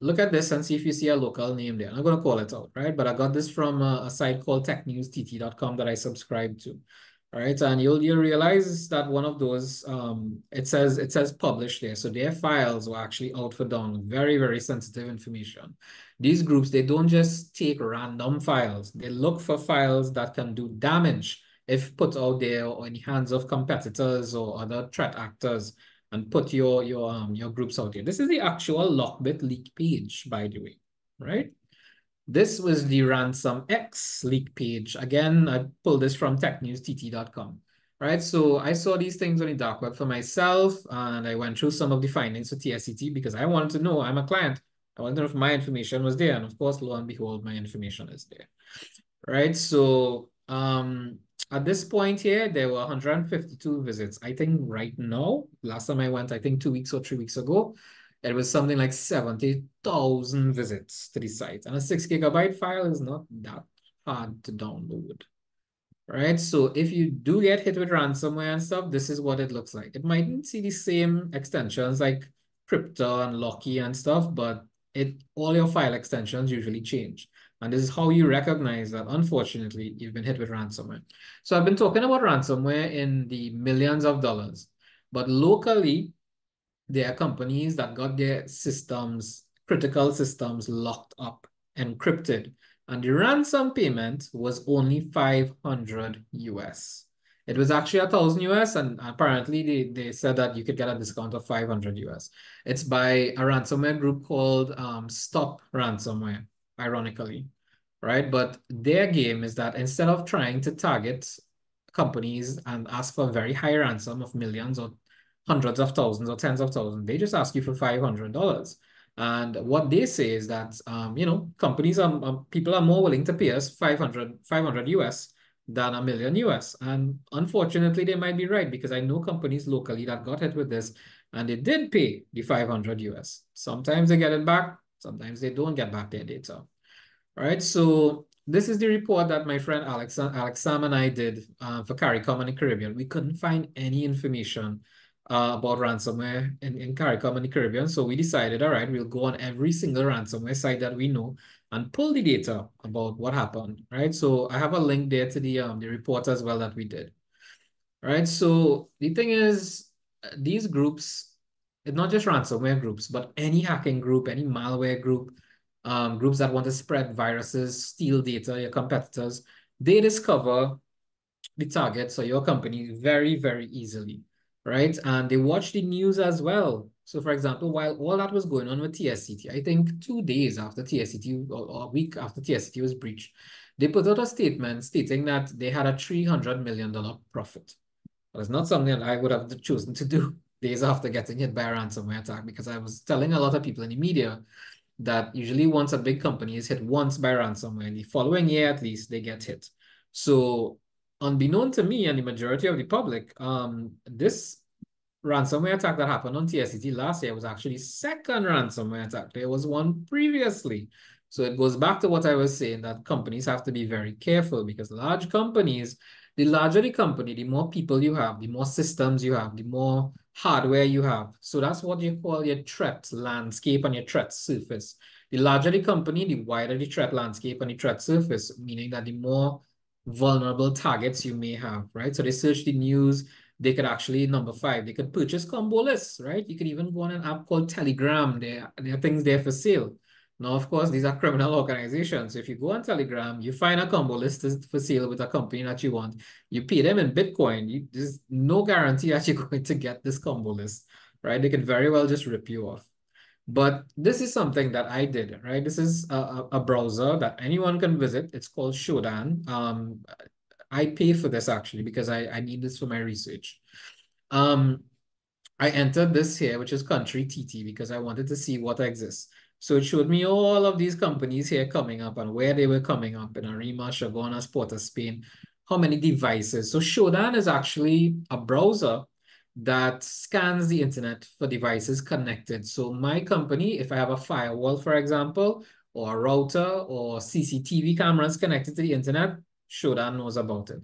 Look at this and see if you see a local name there. I'm going to call it out, right? But I got this from a site called technewstt.com that I subscribe to. All right, and you'll realize that one of those it says publish there, so their files were actually out for download. Very, very sensitive information. These groups, they don't just take random files, they look for files that can do damage if put out there or in the hands of competitors or other threat actors, and put your groups out there. This is the actual Lockbit leak page, by the way, right? This was the Ransom X leak page. Again, I pulled this from technewstt.com, right? So I saw these things on the dark web for myself, and I went through some of the findings for TSCT because I wanted to know, I'm a client. I wanted to know if my information was there. And of course, lo and behold, my information is there, right? So at this point here, there were 152 visits. I think right now, last time I went, I think 2 weeks or 3 weeks ago, it was something like 70,000 visits to the site. And a 6 GB file is not that hard to download. right? So if you do get hit with ransomware and stuff, this is what it looks like. It mightn't see the same extensions like Crypto and Locky and stuff, but all your file extensions usually change. And this is how you recognize that, unfortunately, you've been hit with ransomware. So I've been talking about ransomware in the millions of dollars, but locally, there are companies that got their systems, critical systems locked up, encrypted, and the ransom payment was only 500 US. It was actually 1,000 US, and apparently they said that you could get a discount of 500 US. It's by a ransomware group called Stop Ransomware, ironically, right? But their game is that instead of trying to target companies and ask for a very high ransom of millions or hundreds of thousands or tens of thousands, they just ask you for $500. And what they say is that, companies people are more willing to pay us 500 US than a million US. And unfortunately, they might be right, because I know companies locally that got hit with this and they did pay the 500 US. Sometimes they get it back, sometimes they don't get back their data. All right, so this is the report that my friend Alex Sam and I did for CARICOM and the Caribbean. We couldn't find any information about ransomware in CARICOM and the Caribbean. So we decided, all right, we'll go on every single ransomware site that we know and pull the data about what happened, right? So I have a link there to the report as well that we did. All right, so the thing is, these groups, it's not just ransomware groups, but any hacking group, any malware group, groups that want to spread viruses, steal data, your competitors, they discover the targets or your company very, very easily, right? And they watch the news as well. So for example, while all that was going on with TSCT, I think 2 days after TSCT or a week after TSCT was breached, they put out a statement stating that they had a $300 million profit. That's not something that I would have chosen to do days after getting hit by a ransomware attack, because I was telling a lot of people in the media that usually once a big company is hit once by ransomware, the following year at least, they get hit. So unbeknown to me and the majority of the public, this ransomware attack that happened on TSCT last year was actually second ransomware attack. There was one previously. So it goes back to what I was saying, that companies have to be very careful, because large companies, the larger the company, the more people you have, the more systems you have, the more hardware you have. So that's what you call your threat landscape and your threat surface. The larger the company, the wider the threat landscape and the threat surface, meaning that the more vulnerable targets you may have, right? So they search the news, they could actually, number 5, they could purchase combo lists, right? You could even go on an app called Telegram. There are things there for sale. Now, of course, these are criminal organizations. So if you go on Telegram, you find a combo list for sale with a company that you want, you pay them in Bitcoin, there's no guarantee that you're going to get this combo list, right? They could very well just rip you off. But this is something that I did, right? This is a browser that anyone can visit. It's called Shodan. I pay for this actually because I need this for my research. I entered this here, which is country TT, because I wanted to see what exists. So it showed me all of these companies here coming up and where they were coming up in Arima, Chagonas, Port of Spain, how many devices. So Shodan is actually a browser that scans the internet for devices connected. So my company, if I have a firewall, for example, or a router or CCTV cameras connected to the internet, Shodan knows about it.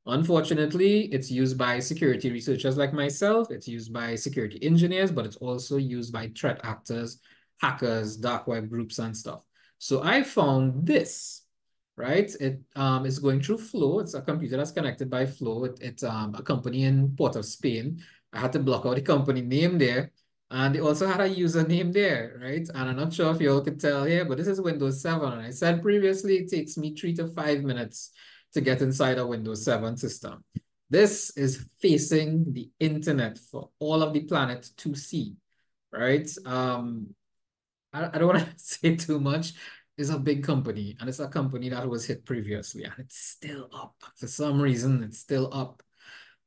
Unfortunately, it's used by security researchers like myself. It's used by security engineers, but it's also used by threat actors, hackers, dark web groups, and stuff. So I found this, right? It is going through Flow. It's a computer that's connected by Flow. It's a company in Port of Spain. I had to block out the company name there. And they also had a username there, right? And I'm not sure if you all could tell here, but this is Windows 7. And I said previously, it takes me 3 to 5 minutes to get inside a Windows 7 system. This is facing the internet for all of the planet to see, right? I don't want to say too much. It's a big company, and it's a company that was hit previously, and it's still up. For some reason, it's still up.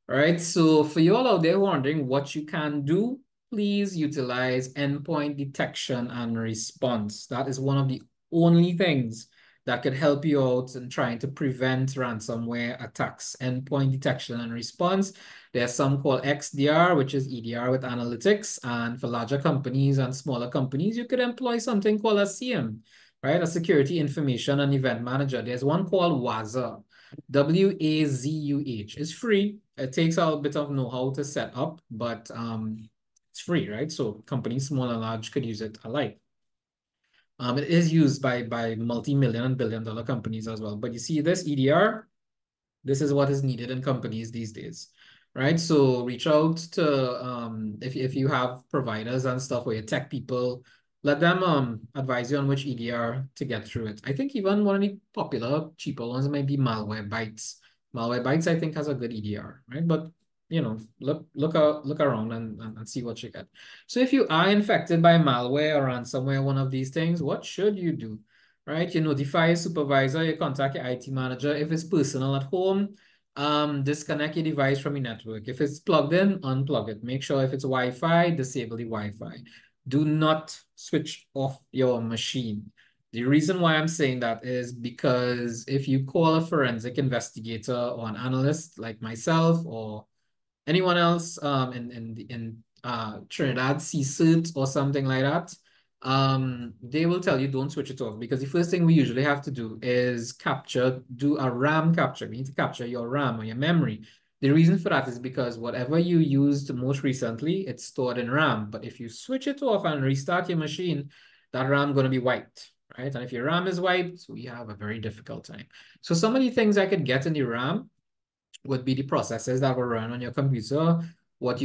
All right, so for you all out there wondering what you can do, please utilize endpoint detection and response. That is one of the only things that could help you out in trying to prevent ransomware attacks. Endpoint detection and response. There's some called XDR, which is EDR with analytics. And for larger companies and smaller companies, you could employ something called a CIEM, right? A Security Information and Event Manager. There's one called WASA. WAZUH. It's free. It takes a bit of know-how to set up, but it's free, right? So companies small and large could use it alike. It is used by multi-million and billion-dollar companies as well. But you see this EDR, this is what is needed in companies these days, right? So reach out to if you have providers and stuff or your tech people, let them advise you on which EDR to get through it. I think even one of the popular, cheaper ones might be Malwarebytes. Malwarebytes, I think, has a good EDR, right? But you know, look around and see what you get. So if you are infected by malware or ransomware, one of these things, what should you do? Right? You notify your supervisor, you contact your IT manager. If it's personal at home, disconnect your device from your network. If it's plugged in, unplug it. Make sure if it's Wi-Fi, disable the Wi-Fi. Do not switch off your machine. The reason why I'm saying that is because if you call a forensic investigator or an analyst like myself or anyone else in Trinidad CCERT or something like that, they will tell you don't switch it off because the first thing we usually have to do is do a RAM capture. We need to capture your RAM or your memory. The reason for that is because whatever you used most recently, it's stored in RAM. But if you switch it off and restart your machine, that RAM going to be wiped, right? And if your RAM is wiped, we have a very difficult time. So some of the things I could get in the RAM would be the processes that were run on your computer, what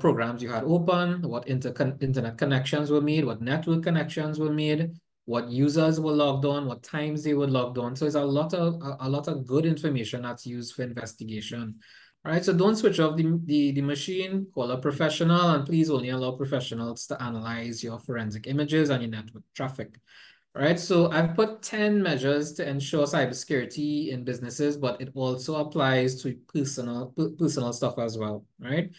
programs you had open, what internet connections were made, what network connections were made, what users were logged on, what times they were logged on. So it's a lot of good information that's used for investigation. All right, so don't switch off the machine, call a professional, and please only allow professionals to analyze your forensic images and your network traffic. All right, so I've put 10 measures to ensure cybersecurity in businesses, but it also applies to personal stuff as well, right?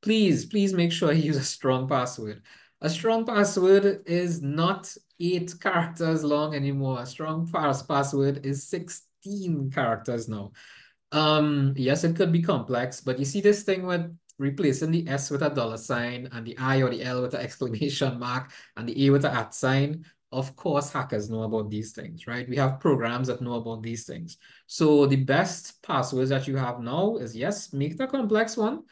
Please make sure you use a strong password. A strong password is not 8 characters long anymore. A strong password is 16 characters now. Yes, it could be complex, but you see this thing with replacing the S with a $sign and the I or the L with an exclamation mark and the A with an @ sign. Of course, hackers know about these things, right? We have programs that know about these things. So the best passwords that you have now is, yes, make it a complex one,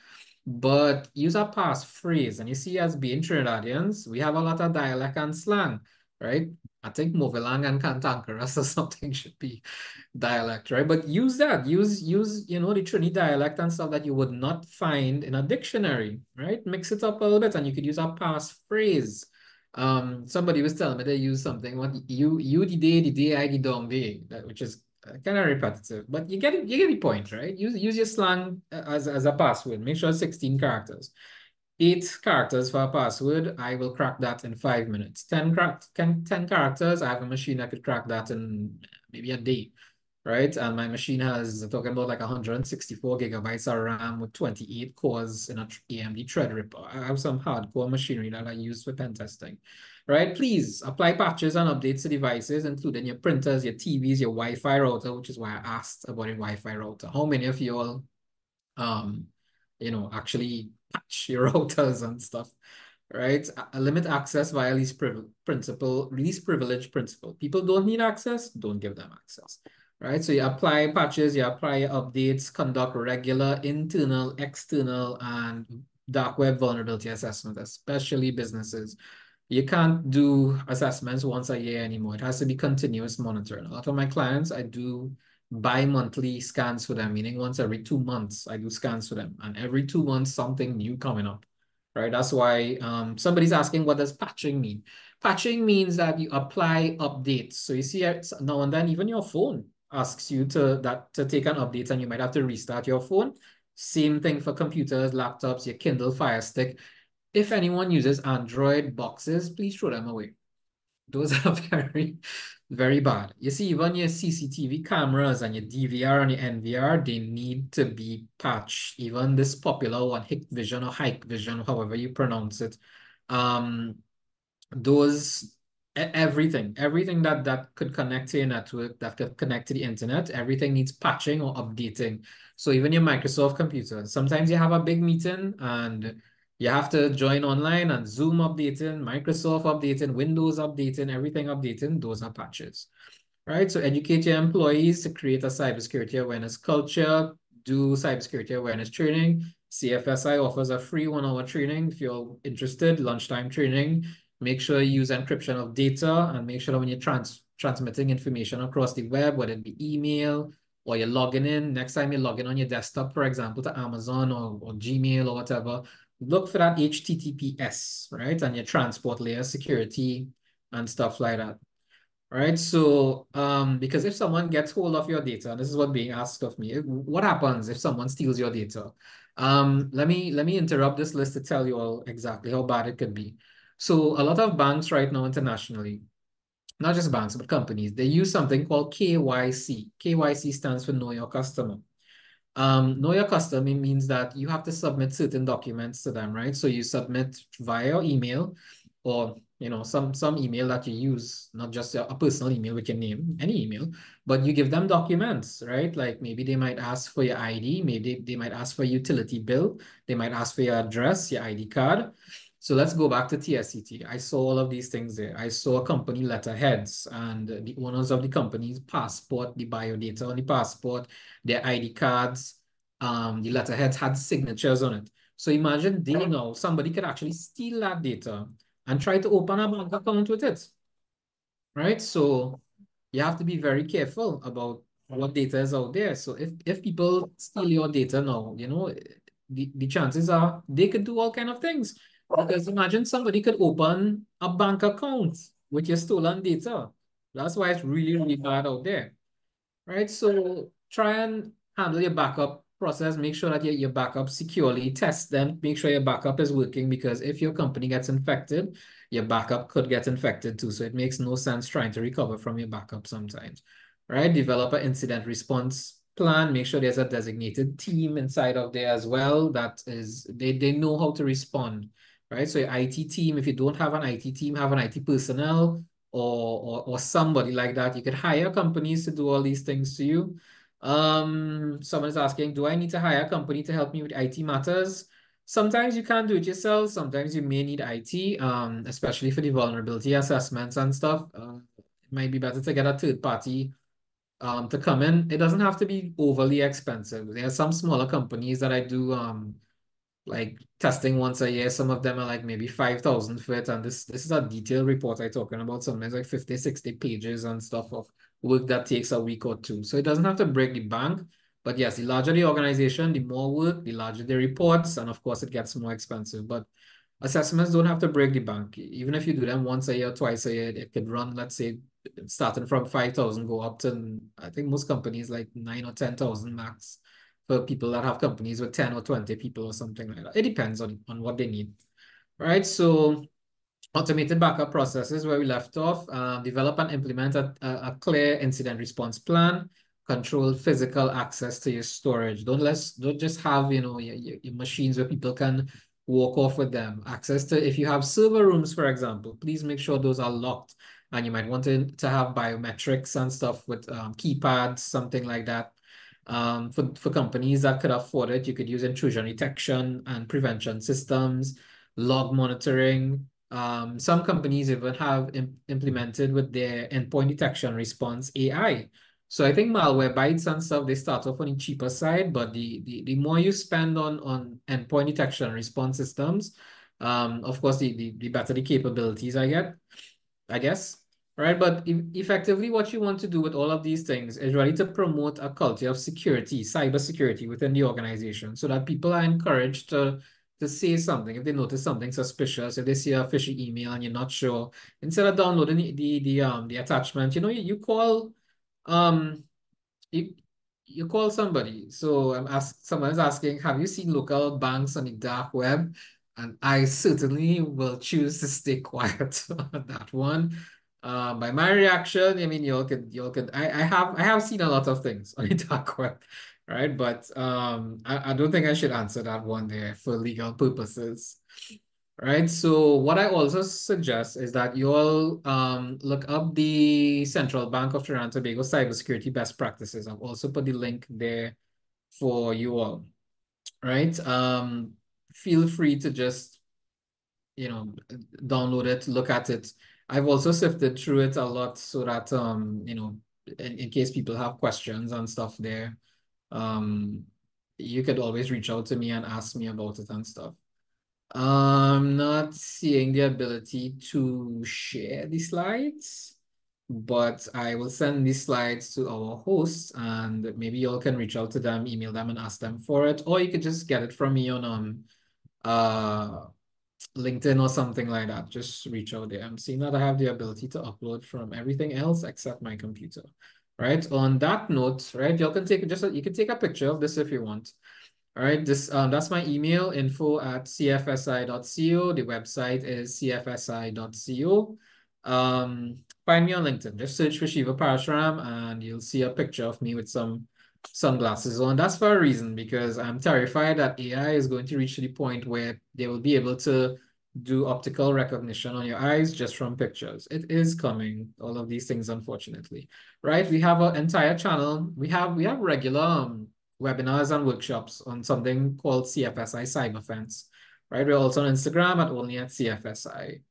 but use a passphrase. And you see, as being Trinidadians, we have a lot of dialect and slang, right? I think Movilang and Cantankerous or something should be dialect, right? But use that. Use the Trini dialect and stuff that you would not find in a dictionary, right? Mix it up a little bit, and you could use a passphrase. Somebody was telling me they use something. What you the day, I the dong day, which is kind of repetitive, but you get the point, right? Use your slang as a password. Make sure it's 16 characters. 8 characters for a password, I will crack that in 5 minutes. 10 characters, I have a machine that could crack that in maybe a day, right? And my machine has, talking about like 164 gigabytes of RAM with 28 cores in a AMD Threadripper. I have some hardcore machinery that I use for pen testing, right? Please apply patches and updates to devices, including your printers, your TVs, your Wi-Fi router, which is why I asked about a Wi-Fi router. How many of you all, actually patch your routers and stuff, right? Limit access via least privilege principle. People don't need access, don't give them access, right? So you apply patches, you apply updates, conduct regular internal, external, and dark web vulnerability assessment, especially businesses. You can't do assessments once a year anymore. It has to be continuous monitoring. A lot of my clients, I do bi-monthly scans for them, meaning once every 2 months, I do scans for them. And every 2 months, something new coming up, right? That's why somebody's asking, what does patching mean? Patching means that you apply updates. So you see now and then, even your phone asks you to take an update, and you might have to restart your phone. Same thing for computers, laptops, your Kindle Fire Stick. If anyone uses Android boxes, please throw them away. Those are very, very bad. You see, even your CCTV cameras and your DVR and your NVR, they need to be patched. Even this popular one, Hikvision or Hikvision, however you pronounce it. Everything that could connect to your network, that could connect to the internet, everything needs patching or updating. So even your Microsoft computers, sometimes you have a big meeting and you have to join online, and Zoom updating, Microsoft updating, Windows updating, everything updating, those are patches. right? So educate your employees to create a cybersecurity awareness culture, do cybersecurity awareness training. CFSI offers a free 1 hour training if you're interested, lunchtime training. Make sure you use encryption of data and make sure that when you're transmitting information across the web, whether it be email or you're logging in, next time you're logging on your desktop, for example, to Amazon or Gmail or whatever, look for that HTTPS, right? And your transport layer security and stuff like that. Right. So, because if someone gets hold of your data, and this is what being asked of me, what happens if someone steals your data? Let me interrupt this list to tell you all exactly how bad it could be. So, a lot of banks right now internationally, not just banks, but companies, they use something called KYC. KYC stands for Know Your Customer. Know your customer means that you have to submit certain documents to them, right? So you submit via email or some email that you use, not just a personal email with your name, any email, but you give them documents, right? Like maybe they might ask for your ID, maybe they might ask for a utility bill, they might ask for your address, your ID card. So let's go back to TSCT. I saw all of these things there. I saw company letterheads and the owners of the company's passport, the bio data on the passport, their ID cards, the letterheads had signatures on it. So imagine they know somebody could actually steal that data and try to open a bank account with it, right? So you have to be very careful about what data is out there. So if people steal your data now, the chances are they could do all kind of things. Because imagine somebody could open a bank account with your stolen data. That's why it's really, really bad out there, right? So try and handle your backup process. Make sure that your backup securely, test them, make sure your backup is working, because if your company gets infected, your backup could get infected too. So it makes no sense trying to recover from your backup sometimes, right? Develop an incident response plan. Make sure there's a designated team inside of there as well that is, they know how to respond, right? So your IT team, if you don't have an IT team, have an IT personnel or somebody like that. You could hire companies to do all these things to you. Someone is asking, do I need to hire a company to help me with IT matters? Sometimes you can't do it yourself. Sometimes you may need IT, especially for the vulnerability assessments and stuff. It might be better to get a third party to come in. It doesn't have to be overly expensive. There are some smaller companies that I do like testing once a year. Some of them are like maybe 5,000 for it. And this is a detailed report I'm talking about. Sometimes like 50, 60 pages and stuff of work that takes a week or two. So it doesn't have to break the bank. But yes, the larger the organization, the more work, the larger the reports. And of course, it gets more expensive. But assessments don't have to break the bank. Even if you do them once a year, twice a year, it could run, let's say, starting from 5,000, go up to, I think most companies like 9 or 10,000 max for people that have companies with 10 or 20 people or something like that. It depends on what they need, right? So automated backup processes where we left off, develop and implement a clear incident response plan, control physical access to your storage. Don't just have, your machines where people can walk off with them. Access to, if you have server rooms, for example, please make sure those are locked. And you might want to have biometrics and stuff with keypads, something like that. For companies that could afford it, you could use intrusion detection and prevention systems, log monitoring. Some companies even have implemented with their endpoint detection response AI. So I think Malwarebytes and stuff, they start off on the cheaper side, but the more you spend on endpoint detection response systems, of course, the better the capabilities I guess. Right, but effectively, what you want to do with all of these things is really to promote a culture of security, cybersecurity within the organization, so that people are encouraged to say something if they notice something suspicious. If they see a phishing email and you're not sure, instead of downloading the attachment, you call um you you call somebody. So someone is asking, have you seen local banks on the dark web? And I certainly will choose to stay quiet on that one. By my reaction, I mean you all could I have seen a lot of things on the dark web, right? But I don't think I should answer that one there for legal purposes. Right. So what I also suggest is that you all look up the Central Bank of Trinidad and Tobago cybersecurity best practices. I've also put the link there for you all. Right. Feel free to just, download it, look at it. I've also sifted through it a lot so that in case people have questions and stuff there, you could always reach out to me and ask me about it and stuff. I'm not seeing the ability to share the slides, but I will send these slides to our hosts and maybe y'all can reach out to them, email them and ask them for it, or you could just get it from me on LinkedIn or something like that. Just reach out there. I'm seeing that I have the ability to upload from everything else except my computer. Right. On that note, right, y'all can take you can take a picture of this if you want. All right, that's my email, info@cfsi.co. The website is cfsi.co. Find me on LinkedIn. Just search for Shiva Parasram and you'll see a picture of me with some sunglasses on. That's for a reason, because I'm terrified that AI is going to reach to the point where they will be able to do optical recognition on your eyes just from pictures. It is coming, all of these things, unfortunately. Right? We have an entire channel. We have regular webinars and workshops on something called CFSI Cyber Fence. Right? We're also on Instagram at only at CFSI.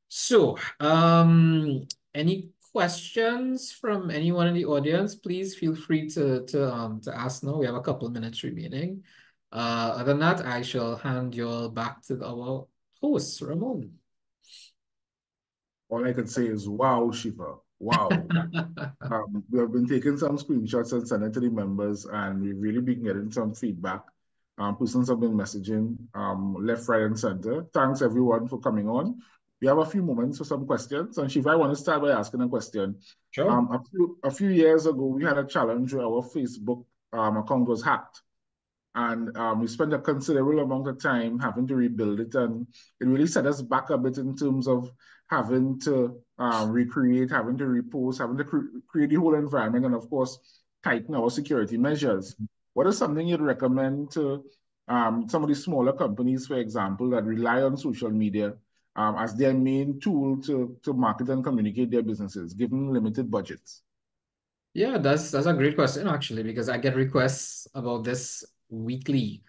So, any questions from anyone in the audience? Please feel free to ask now. We have a couple minutes remaining. Other than that, I shall hand you all back to our host, Ramon. All I can say is, wow, Shiva, wow. We have been taking some screenshots and sending to the members, and we've really been getting some feedback. Persons have been messaging left, right, and center. Thanks, everyone, for coming on. We have a few moments for some questions. And Shiva, I want to start by asking a question. Sure. A few years ago, we had a challenge where our Facebook account was hacked. And we spent a considerable amount of time having to rebuild it. And it really set us back a bit in terms of having to recreate, having to repost, having to create the whole environment, and of course, tighten our security measures. What is something you'd recommend to some of the smaller companies, for example, that rely on social media as their main tool to market and communicate their businesses, given limited budgets? Yeah, that's a great question actually, because I get requests about this weekly.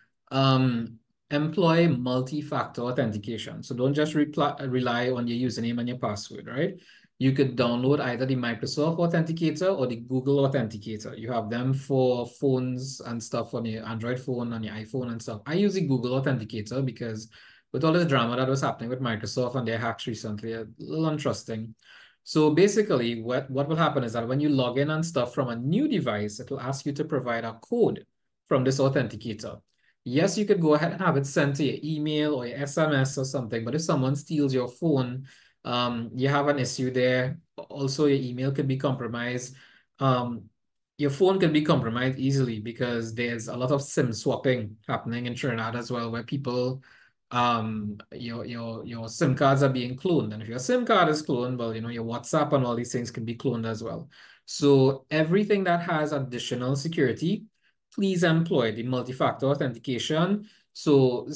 Employ multi-factor authentication. So don't just rely on your username and your password, right? You could download either the Microsoft Authenticator or the Google Authenticator. You have them for phones and stuff on your Android phone, on your iPhone and stuff. I use the Google Authenticator because with all this drama that was happening with Microsoft and their hacks recently, a little untrusting. So basically, what will happen is that when you log in and stuff from a new device, it will ask you to provide a code from this authenticator. Yes, you could go ahead and have it sent to your email or your SMS or something, but if someone steals your phone, you have an issue there. Also, your email could be compromised. Your phone can be compromised easily because there's a lot of SIM swapping happening in Trinidad as well, where people your SIM cards are being cloned. And if your SIM card is cloned, well, your WhatsApp and all these things can be cloned as well. So everything that has additional security, please employ the multi-factor authentication. So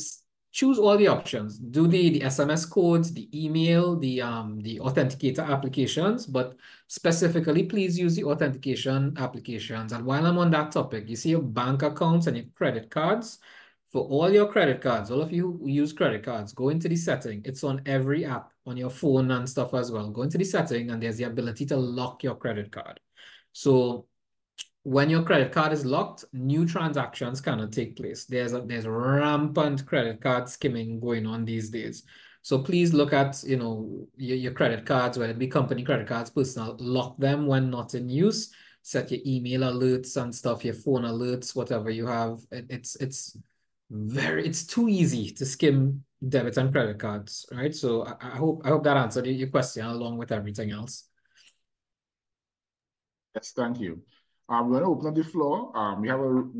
choose all the options. Do the SMS codes, the email, the authenticator applications, but specifically, please use the authentication applications. And while I'm on that topic, you see your bank accounts and your credit cards. For all your credit cards, all of you who use credit cards, go into the setting. It's on every app on your phone and stuff as well. Go into the setting and there's the ability to lock your credit card. So when your credit card is locked, new transactions cannot take place. There's rampant credit card skimming going on these days. So please look at your credit cards, whether it be company credit cards, personal, lock them when not in use. Set your email alerts and stuff, your phone alerts, whatever you have. It's too easy to skim debit and credit cards, right? So I hope that answered your question along with everything else. Yes, thank you. I'm going to open up the floor. We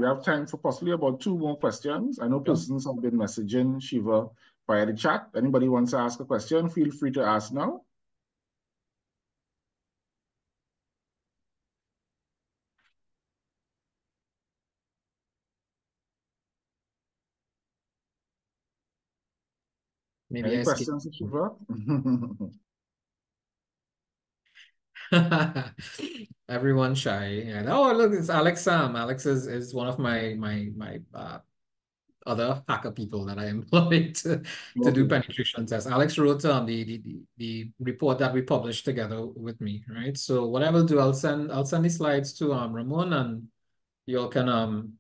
have time for possibly about 2 more questions. I know persons have been messaging Shiva via the chat. Anybody wants to ask a question, feel free to ask now. Maybe Any questions, Shiva? Everyone shy. Yeah. Oh, look, it's Alex Sam. Alex is one of my other hacker people that I employ to do Okay. penetration tests. Alex wrote the report that we published together with me, right? So what I will do, I'll send the slides to Ramon, and you all can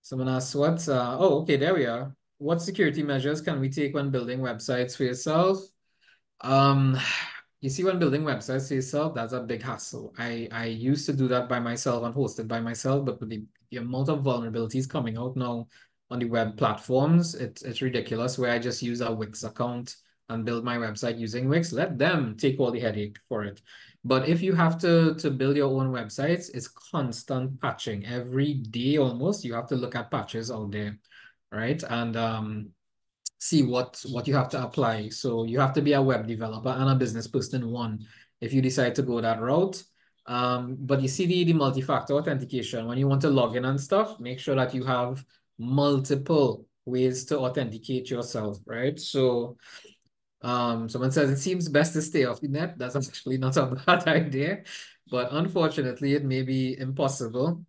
someone asks what oh, okay, there we are. What security measures can we take when building websites for yourself? Um, you see, when building websites for yourself, that's a big hassle. I used to do that by myself and host it by myself, but with the amount of vulnerabilities coming out now on the web platforms, it's ridiculous. Where I just use a Wix account and build my website using Wix, let them take all the headache for it. But if you have to build your own websites, it's constant patching. Every day almost, you have to look at patches out there, right? And see what you have to apply. So you have to be a web developer and a business person one if you decide to go that route. But you see the multi-factor authentication, when you want to log in and stuff, make sure that you have multiple ways to authenticate yourself, right? So someone says it seems best to stay off the net. That's actually not a bad idea, but unfortunately it may be impossible.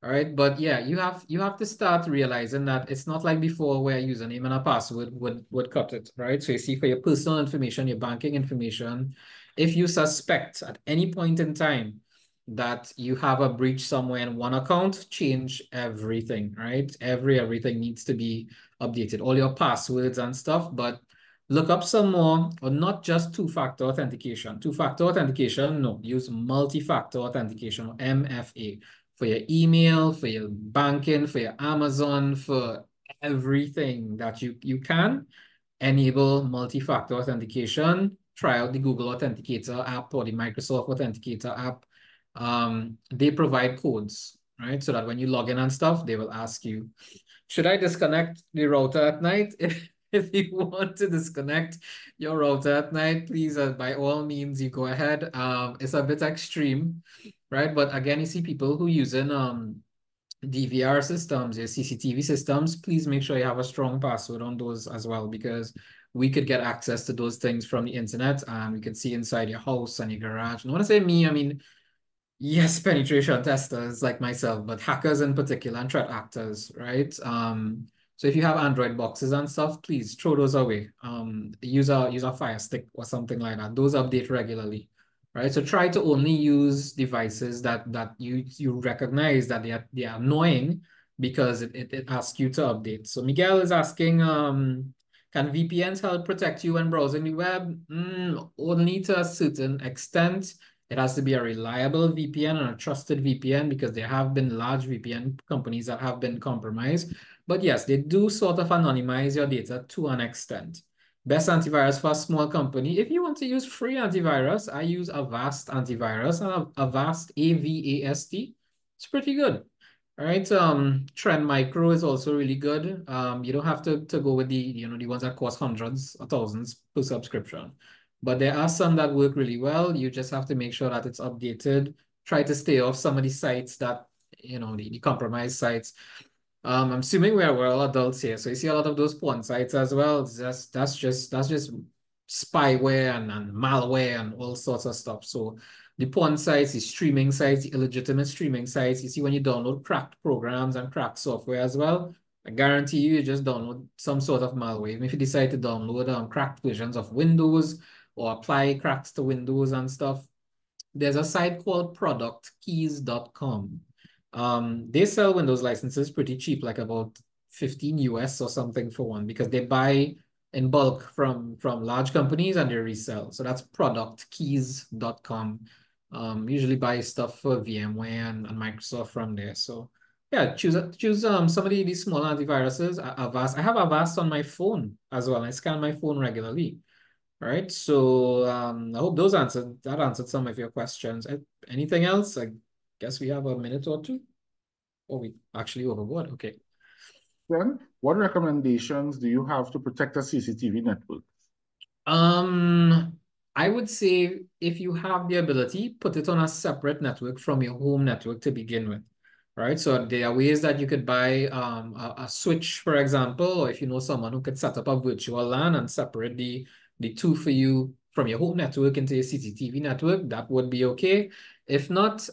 All right, but yeah, you have to start realizing that it's not like before where a username and a password would cut it, right? So you see, for your personal information, your banking information, if you suspect at any point in time that you have a breach somewhere in one account, change everything, right? Everything needs to be updated, all your passwords and stuff, but look up some more, or not just two-factor authentication. Two-factor authentication, no, use multi-factor authentication, or MFA, for your email, for your banking, for your Amazon, for everything that you can. Enable multi-factor authentication. Try out the Google Authenticator app or the Microsoft Authenticator app. They provide codes, right? So that when you log in and stuff, they will ask you, should I disconnect the router at night? If you want to disconnect your router at night, please, by all means, you go ahead. It's a bit extreme, right? But again, you see people who using DVR systems, your CCTV systems, please make sure you have a strong password on those as well, because we could get access to those things from the internet and we could see inside your house and your garage. And when I say me, I mean, yes, penetration testers like myself, but hackers in particular and threat actors, right? So if you have Android boxes and stuff, please throw those away. Use a Fire Stick or something like that. Those update regularly, right? So try to only use devices that you recognize that they are annoying, because it asks you to update. So Miguel is asking, can VPNs help protect you when browsing the web? Only to a certain extent. It has to be a reliable VPN and a trusted VPN, because there have been large VPN companies that have been compromised. But yes, they do sort of anonymize your data to an extent. Best antivirus for a small company. If you want to use free antivirus, I use Avast antivirus, and Avast, AVAST. It's pretty good. All right. Trend Micro is also really good. You don't have to go with the ones that cost hundreds or thousands per subscription. But there are some that work really well. You just have to make sure that it's updated. Try to stay off some of the sites that, the compromised sites. I'm assuming we're all adults here, so you see a lot of those porn sites as well. That's just spyware and malware and all sorts of stuff. So the porn sites, the streaming sites, the illegitimate streaming sites, you see when you download cracked programs and cracked software as well, I guarantee you just download some sort of malware. Even if you decide to download cracked versions of Windows or apply cracks to Windows and stuff, there's a site called productkeys.com. They sell Windows licenses pretty cheap, like about 15 US or something for one, because they buy in bulk from large companies and they resell. So that's productkeys.com. Usually buy stuff for VMware and Microsoft from there. So yeah, choose some of these small antiviruses. Avast. I have Avast on my phone as well. I scan my phone regularly. All right. So I hope that answered some of your questions. Anything else? I guess we have a minute or two. Oh, we actually overboard. Okay. Then, what recommendations do you have to protect a CCTV network? I would say if you have the ability, put it on a separate network from your home network to begin with. Right. So there are ways that you could buy a switch, for example, or if you know someone who could set up a virtual LAN and separate the two for you from your home network into your CCTV network, that would be okay. If not,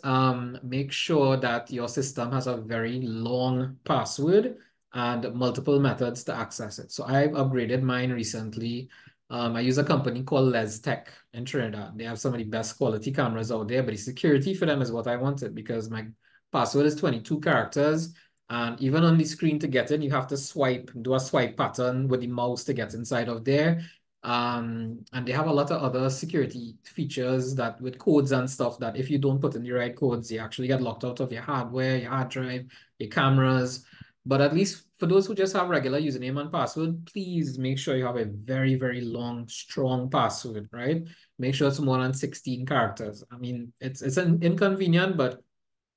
make sure that your system has a very long password and multiple methods to access it. So I've upgraded mine recently. I use a company called LesTech in Trinidad. They have some of the best quality cameras out there, but the security for them is what I wanted because my password is 22 characters. And even on the screen to get in, you have to swipe, do a swipe pattern with the mouse to get inside of there. And they have a lot of other security features that with codes and stuff that if you don't put in the right codes, you actually get locked out of your hardware, your hard drive, your cameras. But at least for those who just have regular username and password, please make sure you have a very, very long, strong password, right? Make sure it's more than 16 characters. I mean, it's inconvenient, but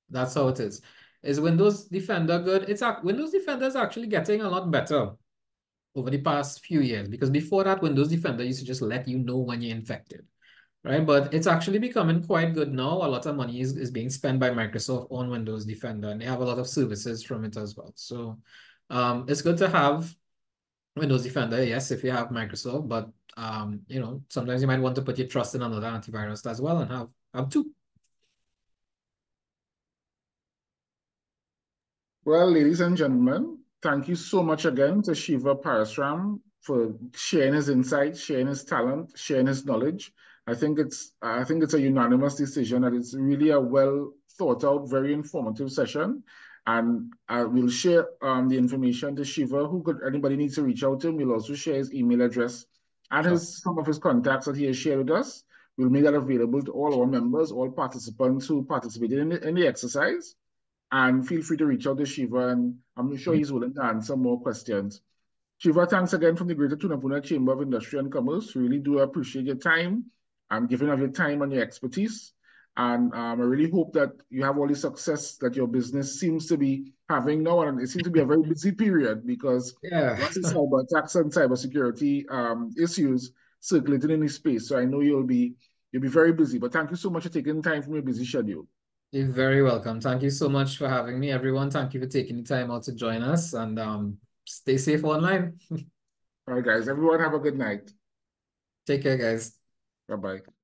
that's how it is. Is Windows Defender good? Windows Defender is actually getting a lot better over the past few years because before that, Windows Defender used to just let you know when you're infected, right? But it's actually becoming quite good now. A lot of money is being spent by Microsoft on Windows Defender, and they have a lot of services from it as well. So it's good to have Windows Defender, yes, if you have Microsoft, but you know, sometimes you might want to put your trust in another antivirus as well and have two. Well, ladies and gentlemen, thank you so much again to Shiva Parasram for sharing his insights, sharing his talent, sharing his knowledge. I think it's a unanimous decision that it's really a well thought out, very informative session. And I will share the information to Shiva. Anybody needs to reach out to him. We'll also share his email address and Sure. some of his contacts that he has shared with us. We'll make that available to all our members, all participants who participated in the exercise. And feel free to reach out to Shiva, and I'm sure he's willing to answer more questions. Shiva, thanks again from the Greater Tunapuna Chamber of Industry and Commerce. We really do appreciate your time and giving of your time and your expertise. And I really hope that you have all the success that your business seems to be having now. And it seems to be a very busy period because Yeah. lots of cyber attacks and cybersecurity issues circulating in the space. So I know you'll be very busy. But thank you so much for taking time from your busy schedule. You're very welcome. Thank you so much for having me, everyone. Thank you for taking the time out to join us and stay safe online. All right, guys. Everyone have a good night. Take care, guys. Bye-bye.